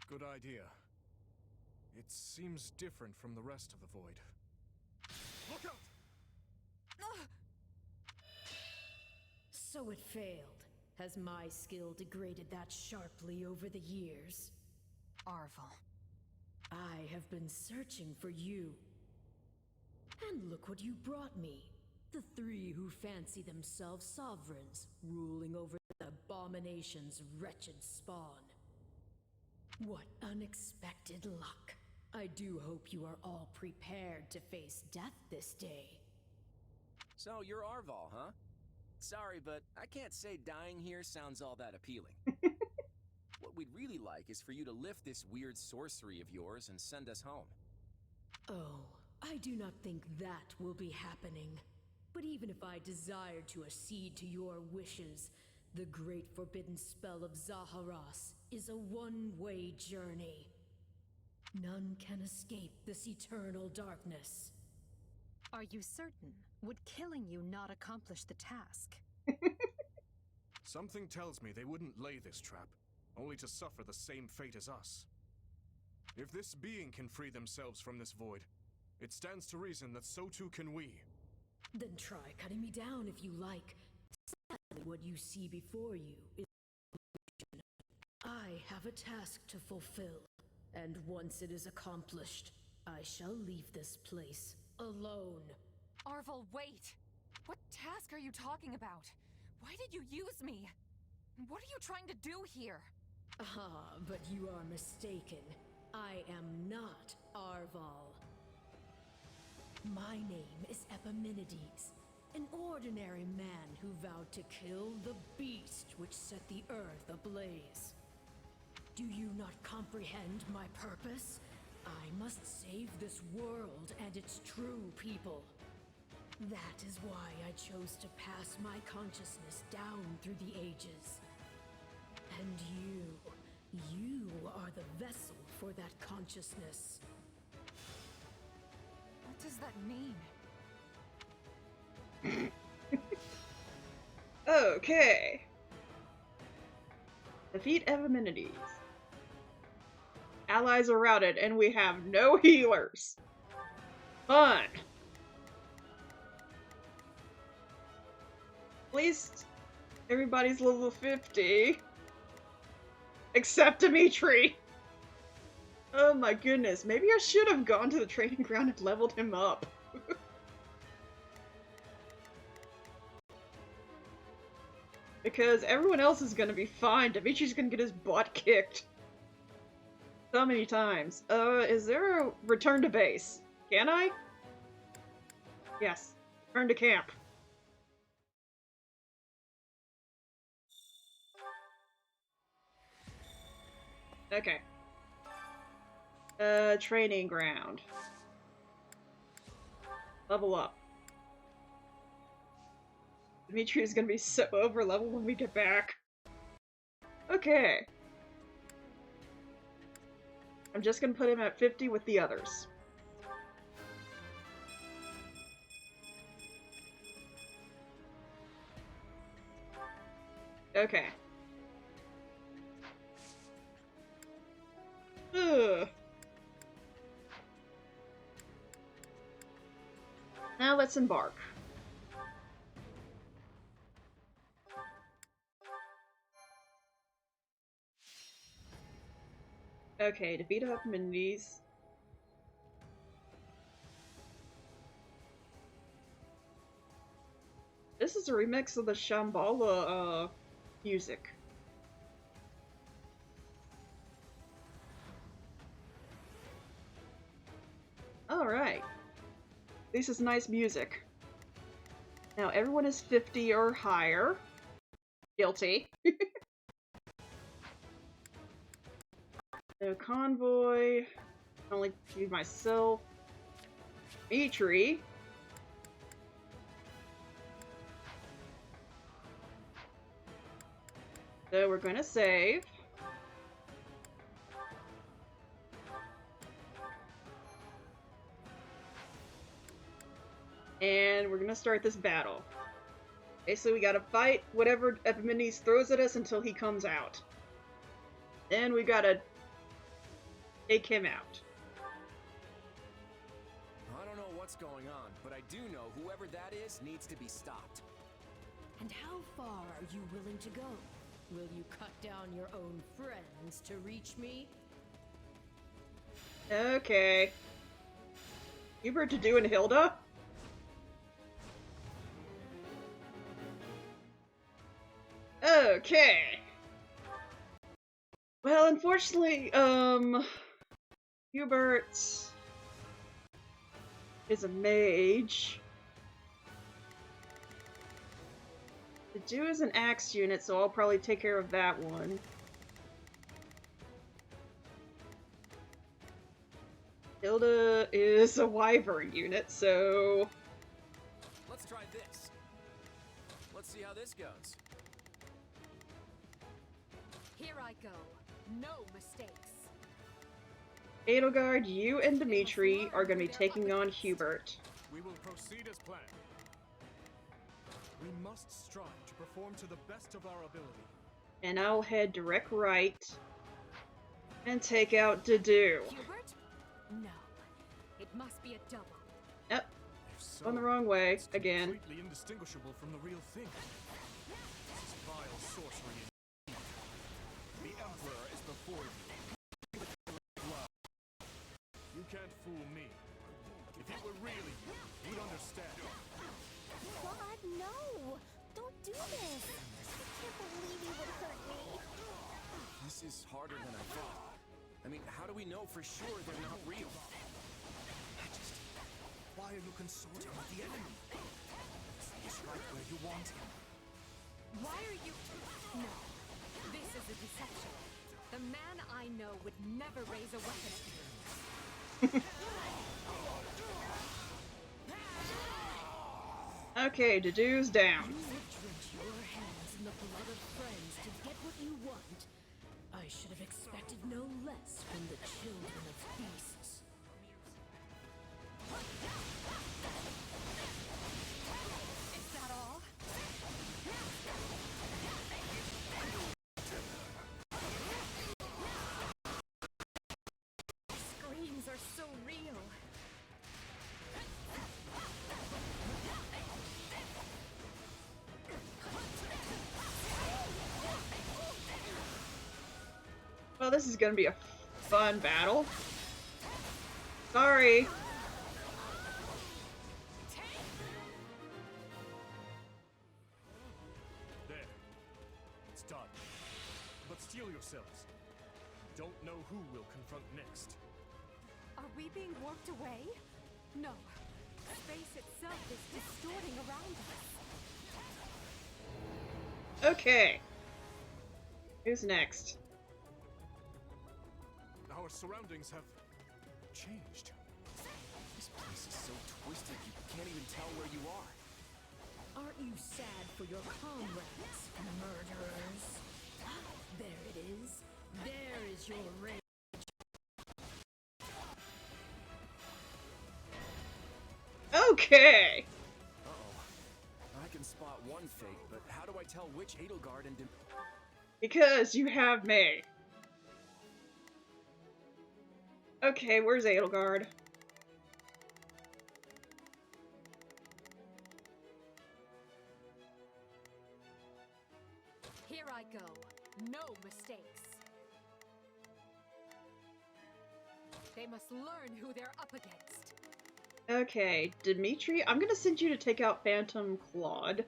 Good idea. It seems different from the rest of the void. Look out! So it failed. Has my skill degraded that sharply over the years? Arval. I have been searching for you. And look what you brought me. The three who fancy themselves sovereigns, ruling over the abomination's wretched spawn. What unexpected luck. I do hope you are all prepared to face death this day. So you're Arval, huh? Sorry, but I can't say dying here sounds all that appealing. What we'd really like is for you to lift this weird sorcery of yours and send us home. Oh, I do not think that will be happening. But even if I desired to accede to your wishes, the great forbidden spell of Zaharas is a one-way journey. None can escape this eternal darkness. Are you certain? Would killing you not accomplish the task? Something tells me they wouldn't lay this trap, only to suffer the same fate as us. If this being can free themselves from this void, it stands to reason that so too can we. Then try cutting me down if you like. Sadly, what you see before you is illusion. I have a task to fulfill, and once it is accomplished, I shall leave this place alone. Arval, wait! What task are you talking about? Why did you use me? And what are you trying to do here? Ah, but you are mistaken. I am not Arval. My name is Epimenides, an ordinary man who vowed to kill the beast which set the earth ablaze. Do you not comprehend my purpose? I must save this world and its true people. That is why I chose to pass my consciousness down through the ages. And you are the vessel for that consciousness. What does that mean? Okay. Defeat Epimenides. Allies are routed, and we have no healers. Fun. At least everybody's level 50. Except Dimitri. Oh my goodness, maybe I should have gone to the training ground and leveled him up. Because everyone else is gonna be fine. Dimitri's gonna get his butt kicked. So many times. Is there a return to base? Can I? Yes. Return to camp. Okay. Training ground. Level up. Dimitri is gonna be so over leveled when we get back. Okay. I'm just gonna put him at 50 with the others. Okay. Ugh. Now let's embark. Okay, defeat Epimenides. This is a remix of the Shambhala, music. Alright. This is nice music. Now everyone is 50 or higher. Guilty. No convoy. I only feed myself. Dimitri. So we're gonna save. And we're gonna start this battle. Basically, we gotta fight whatever Epimedes throws at us until he comes out. Then we gotta take him out. I don't know what's going on, but I do know whoever that is needs to be stopped. And how far are you willing to go? Will you cut down your own friends to reach me? Okay. Hubert, Dedue, and Hilda? Okay. Well, unfortunately, Hubert is a mage. Dedue is an axe unit, so I'll probably take care of that one. Hilda is a wyvern unit, so... Let's try this. Let's see how this goes. Here I go. No mistakes. Edelgard, you and Dimitri are going to be taking on Hubert. We will proceed as planned. We must strive to perform to the best of our ability. And I'll head direct right and take out Dedue. Hubert? No. It must be a double. Yep. If so, Going the wrong way it's again. completely indistinguishable from the real thing. This is vile sorcery. The Emperor is before you. You can't fool me. If it were really you, you'd understand. God, no! Don't do this! I can't believe you would hurt me. This is harder than I thought. I mean, how do we know for sure they're not real? Majesty, why are you consorting with the enemy? He's right where you want him. Why are you... No. This is a deception. The man I know would never raise a weapon at you. Okay, Dedue's down. You would drench your hands in the blood of friends to get what you want. I should have expected no less from the children of beasts. Is that all? Screams are so real. Well, this is gonna be a fun battle. Sorry. There. It's done. But steel yourselves. Don't know who will confront next. Are we being warped away? No. Space itself is distorting around us. Okay. Who's next? Our surroundings have changed. This place is so twisted you can't even tell where you are. Aren't you sad for your comrades, murderers? There it is. There is your rage. Okay. Uh-oh. I can spot one fake, but how do I tell which Edelgard and Because you have me. Okay, where's Edelgard? Here I go. No mistakes. They must learn who they're up against. Okay, Dimitri, I'm gonna send you to take out Phantom Claude.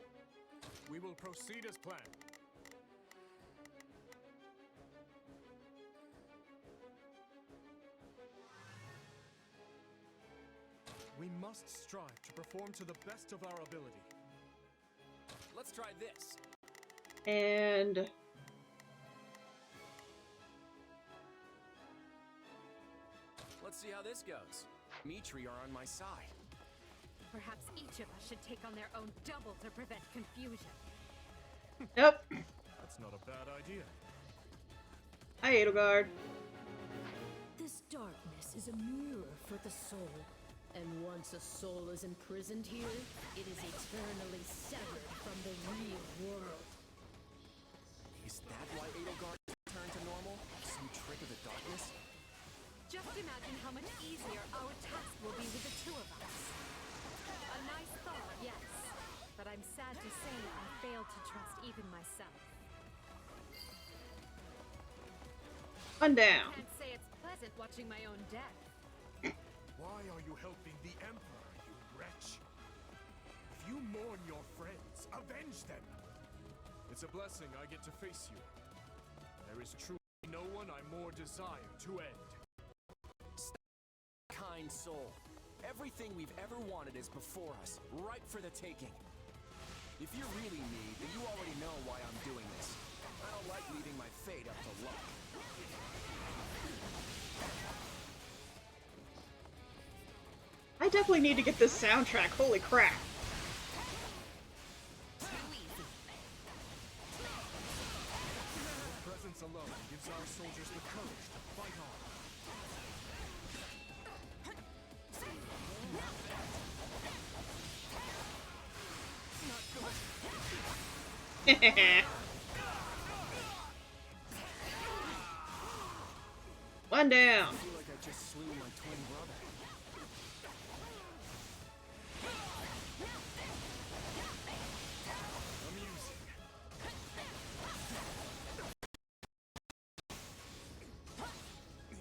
We will proceed as planned. We must strive to perform to the best of our ability. Let's try this. And Let's see how this goes. Mitri are on my side. Perhaps each of us should take on their own double to prevent confusion. Yep. That's not a bad idea. Hi, Edelgard. This darkness is a mirror for the soul. And once a soul is imprisoned here, it is eternally severed from the real world. Is that why Edelgard turned to normal? Some trick of the darkness? Just imagine how much easier our task will be with the two of us. A nice thought, yes. But I'm sad to say I failed to trust even myself. One down. Can't say it's pleasant watching my own death. Why are you helping the Emperor, you wretch? If you mourn your friends, avenge them! It's a blessing I get to face you. There is truly no one I more desire to end. Kind soul. Everything we've ever wanted is before us, ripe for the taking. If you're really me, then you already know why I'm doing this. I don't like leaving my fate up to luck. I definitely need to get this soundtrack. Holy crap. Your presence alone gives our soldiers the courage to fight on. One down. I feel like I just slew my twin brother. Amusing.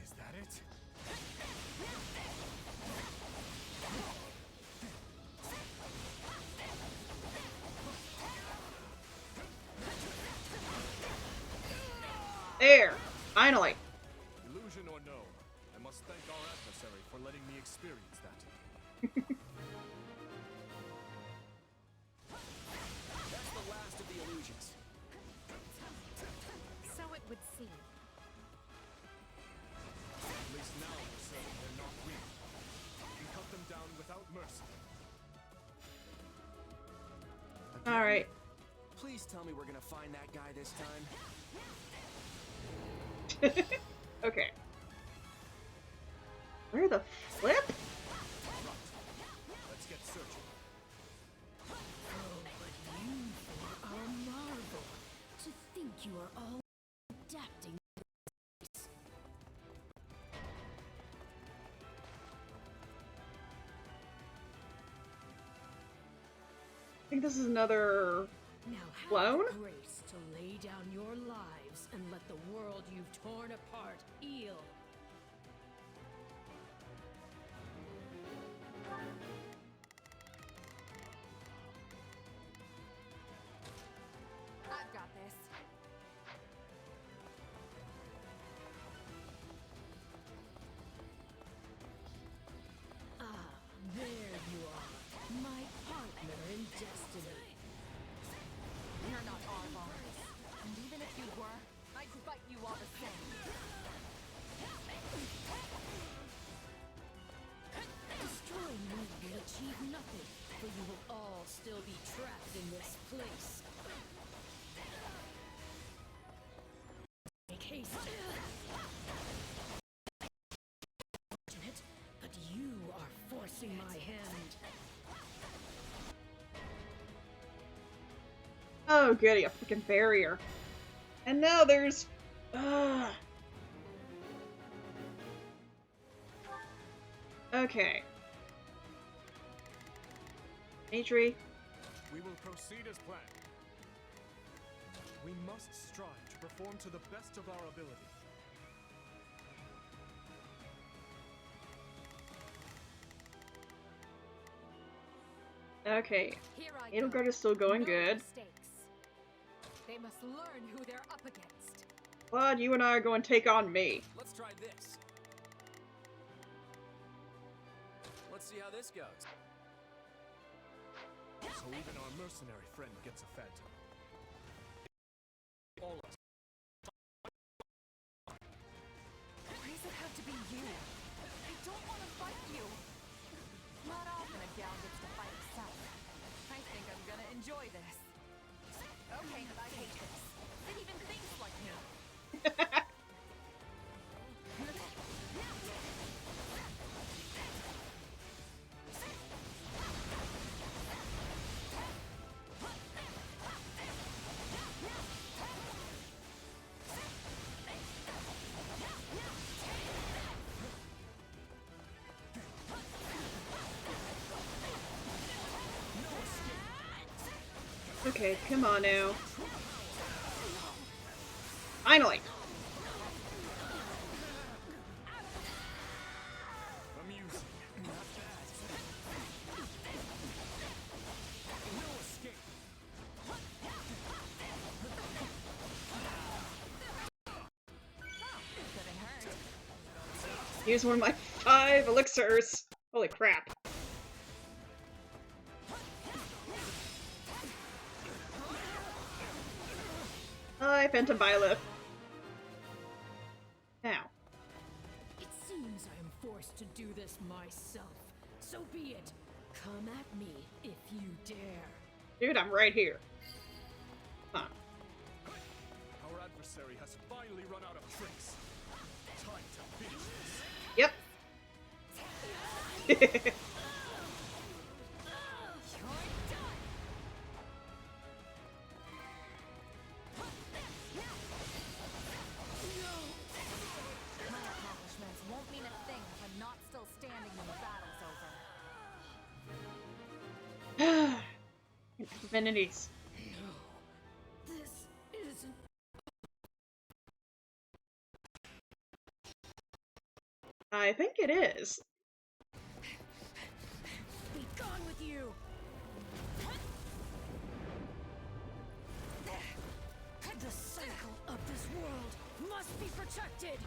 Is that it? There. Finally. Illusion or no, I must thank our adversary for letting me experience that. That's the last of the illusions. So it would seem. At least now we're certain they're not real. We can cut them down without mercy. Alright. Please tell me we're gonna find that guy this time. Okay. Where the flip? Let's get searching. Oh, but you four are a marvel. To think you are all adapting. I think this is another Now clone? have the grace to lay down your lives and let the world you've torn apart heal. I've got this. Ah, there you are, my partner in destiny. You're not Arvars. And even if you were, I'd bite you all the same. Destroying me will achieve nothing, for you will all still be trapped in this place. Make haste. Fortunate, but you are forcing my hand. Oh, goody, a freaking barrier. And now there's... Okay. Mitri. We will proceed as planned. We must strive to perform to the best of our ability. Okay. Here I Edelgard go. is still going No good. mistakes. They must learn who they're up against. Claude, you and I are going to take on me. Let's try this. Let's see how this goes. So even our mercenary friend gets a phantom. All us. Why does it have to be you? I Okay, come on now. Finally! Amusing. Not bad. No escape. Use one of my 5 elixirs. Holy crap. Hi, Phantom Byleth. Now. It seems I am forced to do this myself. So be it. Come at me if you dare. Dude, I'm right here. Huh. Our adversary has finally run out of tricks. Time to finish this. Yep. Divinities. No. This isn't. I think it is. Be gone with you! The cycle of this world must be protected!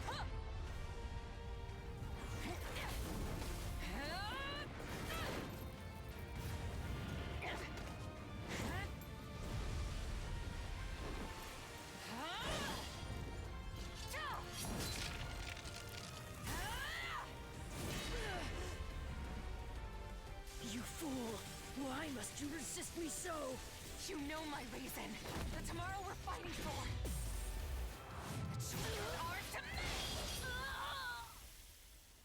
You fool! Why must you resist me so? You know my reason. The tomorrow we're fighting for. The choice is ours to make.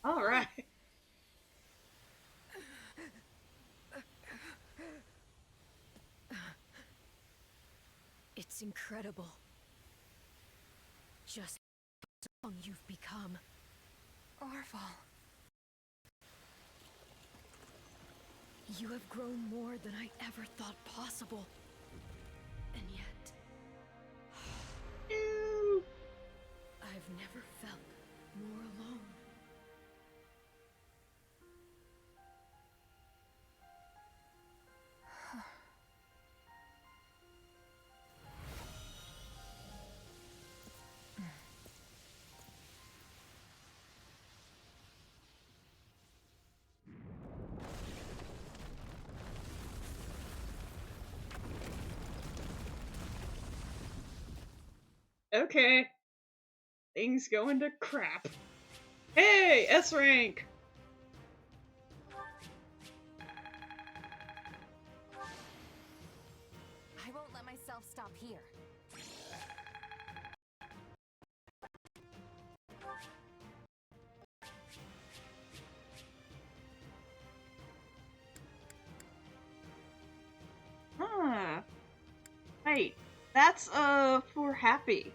All right. It's incredible. Just how strong you've become. Arval. You have grown more than I ever thought possible. And yet... I've never felt more alone. Okay. Things going to crap. Hey, S rank! I won't let myself stop here. Huh. Wait, that's, for Happy.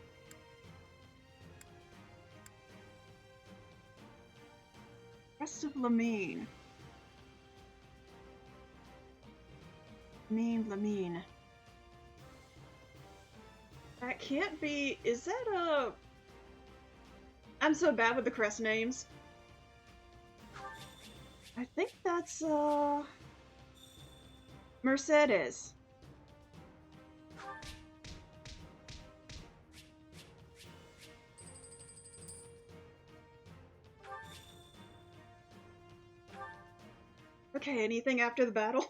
Rest of Lamine. Lamine. That can't be... Is that a... I'm so bad with the crest names. I think that's, Mercedes. Okay, anything after the battle?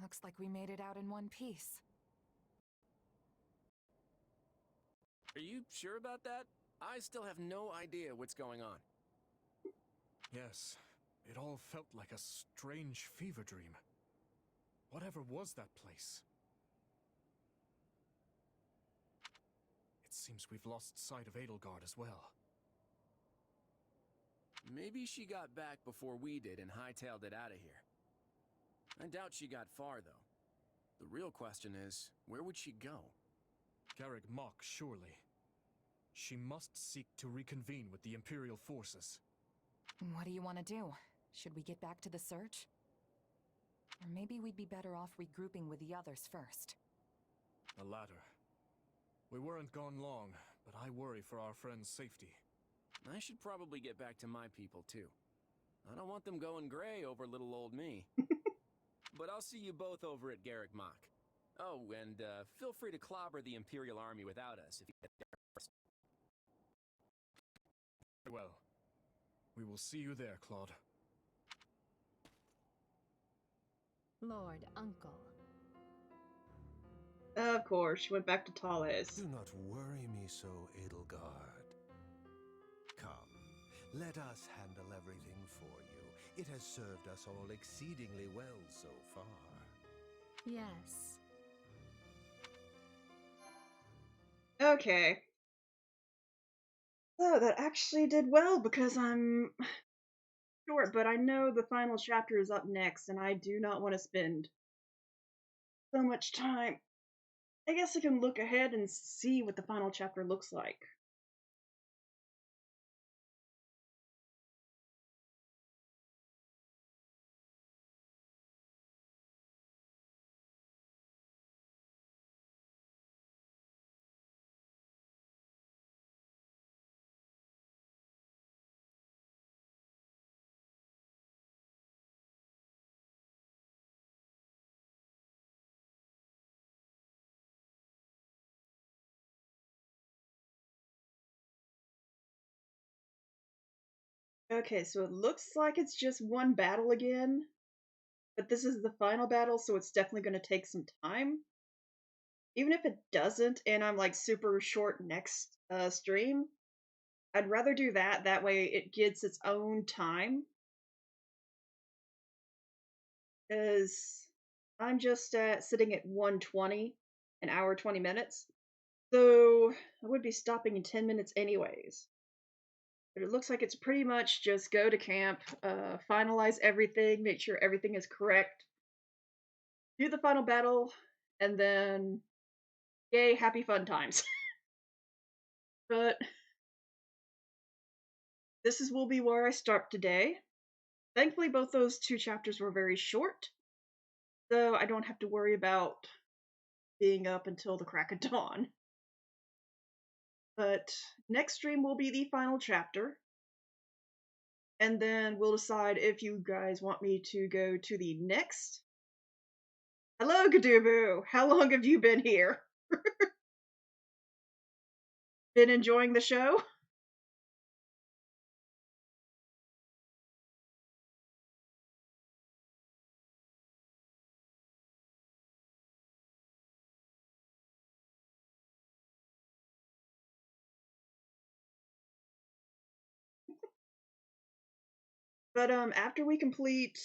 Looks like we made it out in one piece. Are you sure about that? I still have no idea what's going on. Yes, it all felt like a strange fever dream. Whatever was that place? It seems we've lost sight of Edelgard as well. Maybe she got back before we did and hightailed it out of here. I doubt she got far, though. The real question is, where would she go? Garrick Mach, surely. She must seek to reconvene with the Imperial forces. What do you want to do? Should we get back to the search? Or maybe maybe we'd be better off regrouping with the others first. The latter. We weren't gone long, but I worry for our friend's safety. I should probably get back to my people, too. I don't want them going gray over little old me. But I'll see you both over at Garrick Mach. Oh, and feel free to clobber the Imperial Army without us if you get there first. Well, we will see you there, Claude. Lord Uncle. Of course, she went back to Thales. Do not worry me so, Edelgard. Come, let us handle everything for you. It has served us all exceedingly well so far. Yes. Okay. So that actually did well because I'm short, but I know the final chapter is up next, and I do not want to spend so much time. I guess I can look ahead and see what the final chapter looks like. Okay, so it looks like it's just one battle again, but this is the final battle, so it's definitely going to take some time. Even if it doesn't, and I'm like super short next stream, I'd rather do that. That way it gets its own time. Because I'm just sitting at 120, an hour, 20 minutes. So I would be stopping in 10 minutes anyways. But it looks like it's pretty much just go to camp, finalize everything, make sure everything is correct, do the final battle, and then yay, happy fun times. But will be where I start today. Thankfully, both those two chapters were very short, so I don't have to worry about being up until the crack of dawn. But next stream will be the final chapter, and then we'll decide if you guys want me to go to the next. Hello, Gadubu! How long have you been here? Been enjoying the show? But after we complete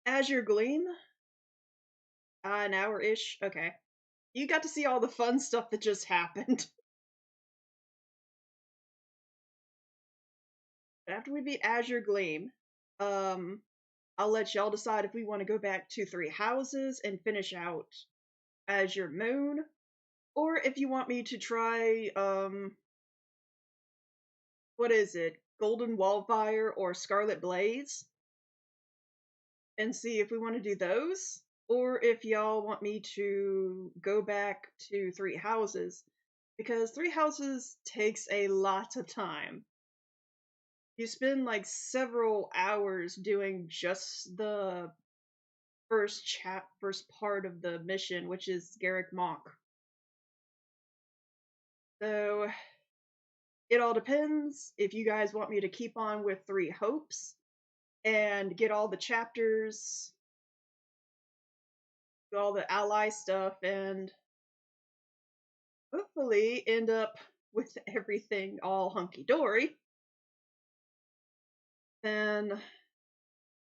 Azure Gleam, an hour-ish, okay. You got to see all the fun stuff that just happened. After we beat Azure Gleam, I'll let y'all decide if we want to go back to Three Houses and finish out Azure Moon, or if you want me to try, what is it? Golden Wildfire or Scarlet Blaze? And see if we want to do those, or if y'all want me to go back to Three Houses, because Three Houses takes a lot of time. You spend like several hours doing just the first part of the mission, which is Garrick Mach. So it all depends if you guys want me to keep on with Three Hopes and get all the chapters, all the ally stuff, and hopefully end up with everything all hunky-dory. Then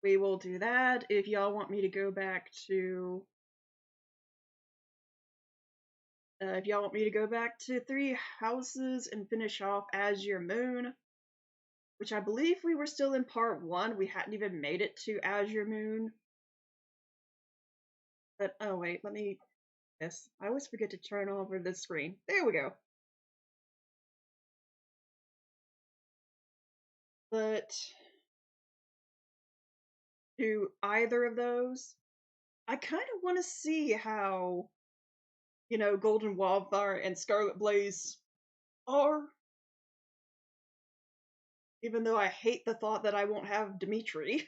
we will do that. If y'all want me to go back to Three Houses and finish off Azure Moon, which I believe we were still in part 1. We hadn't even made it to Azure Moon. But, oh wait, yes, I always forget to turn over the screen. There we go. But to either of those. I kind of want to see how, Golden Wildfire and Scarlet Blaze are. Even though I hate the thought that I won't have Dimitri.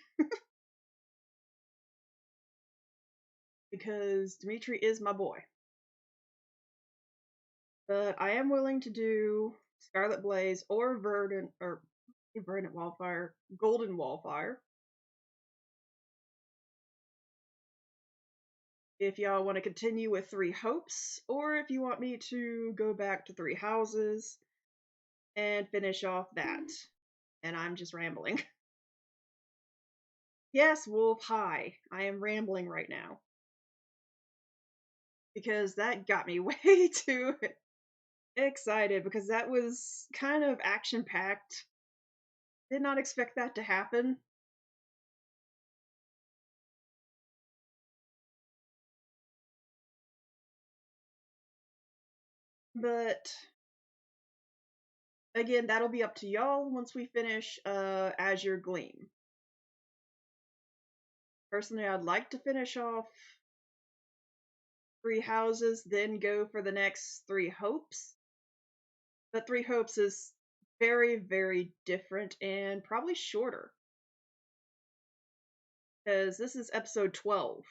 Because Dimitri is my boy. But I am willing to do Scarlet Blaze or Verdant Wildfire, Golden Wildfire. If y'all want to continue with Three Hopes, or if you want me to go back to Three Houses and finish off that. And I'm just rambling. Yes, Wolf, hi. I am rambling right now. Because that got me way too excited, because that was kind of action-packed. Did not expect that to happen. But again, that'll be up to y'all once we finish Azure Gleam. Personally, I'd like to finish off Three Houses, then go for the next Three Hopes. But Three Hopes is very, very different and probably shorter. Because this is episode 12.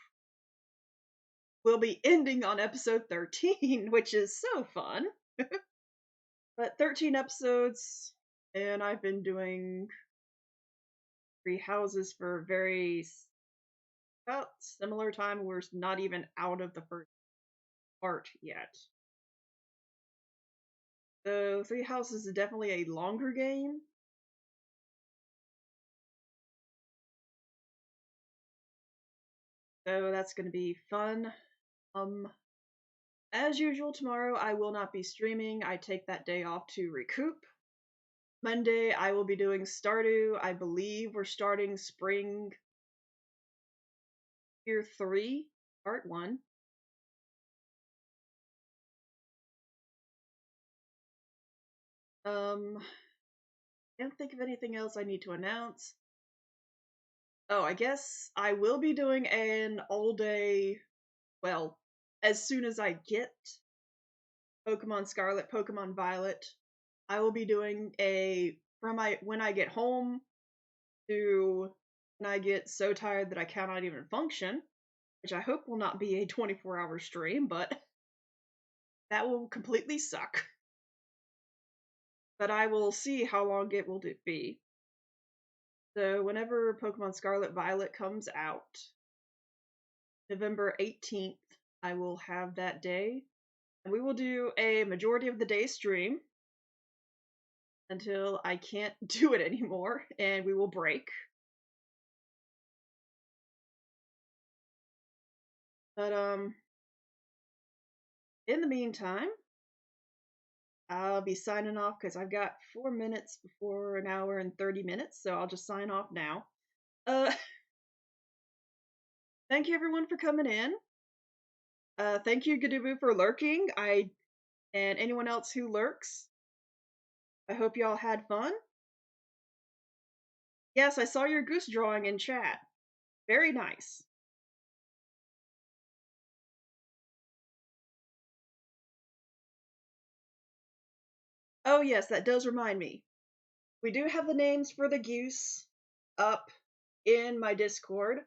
We'll be ending on episode 13, which is so fun. But 13 episodes, and I've been doing Three Houses for about similar time. We're not even out of the first part yet. So Three Houses is definitely a longer game. So that's going to be fun. As usual, tomorrow I will not be streaming. I take that day off to recoup. Monday I will be doing Stardew. I believe we're starting Spring Year 3, Part 1. Can't think of anything else I need to announce. Oh, I guess I will be doing an all-day, well, as soon as I get Pokemon Scarlet, Pokemon Violet, I will be doing from when I get home to when I get so tired that I cannot even function, which I hope will not be a 24-hour stream, but that will completely suck. But I will see how long it will be. So whenever Pokemon Scarlet Violet comes out, November 18th, I will have that day. And we will do a majority of the day stream until I can't do it anymore, and we will break. But, in the meantime, I'll be signing off because I've got 4 minutes before an hour and 30 minutes, so I'll just sign off now. Thank you everyone for coming in. Thank you, Gadubu, for lurking. And anyone else who lurks. I hope y'all had fun. Yes, I saw your goose drawing in chat. Very nice. Oh yes, that does remind me. We do have the names for the goose up in my Discord,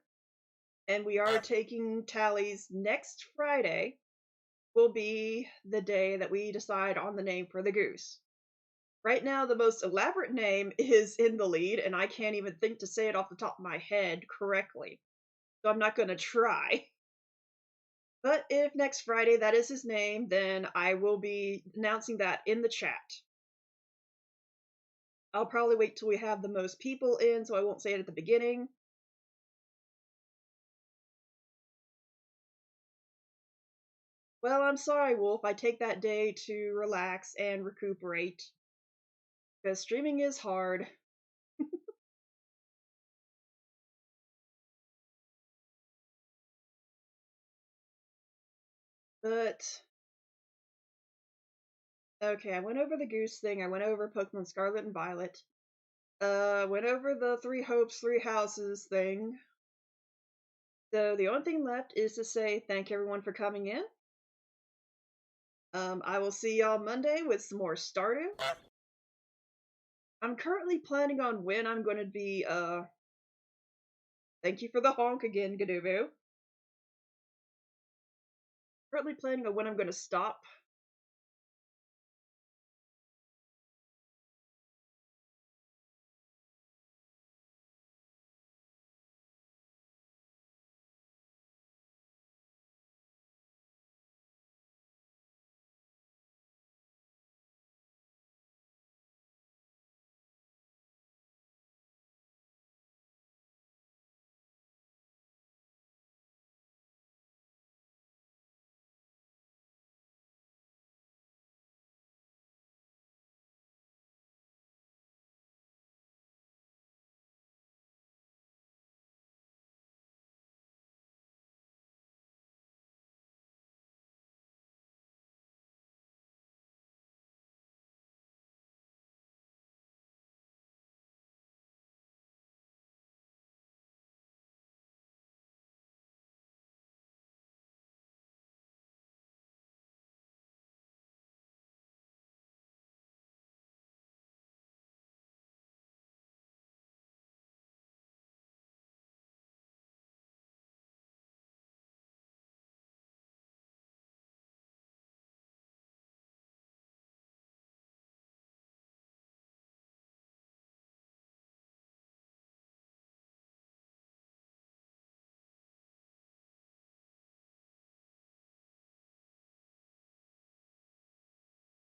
and we are taking tallies next Friday. Will be the day that we decide on the name for the goose. Right now, the most elaborate name is in the lead, and I can't even think to say it off the top of my head correctly. So I'm not going to try. But if next Friday that is his name, then I will be announcing that in the chat. I'll probably wait till we have the most people in, so I won't say it at the beginning. Well, I'm sorry, Wolf. I take that day to relax and recuperate. Because streaming is hard. But okay, I went over the goose thing. I went over Pokemon Scarlet and Violet. Went over the Three Hopes, Three Houses thing. So the only thing left is to say thank everyone for coming in. I will see y'all Monday with some more Stardew. I'm currently planning on when I'm going to be, thank you for the honk again, Gadubu. Currently planning on when I'm going to stop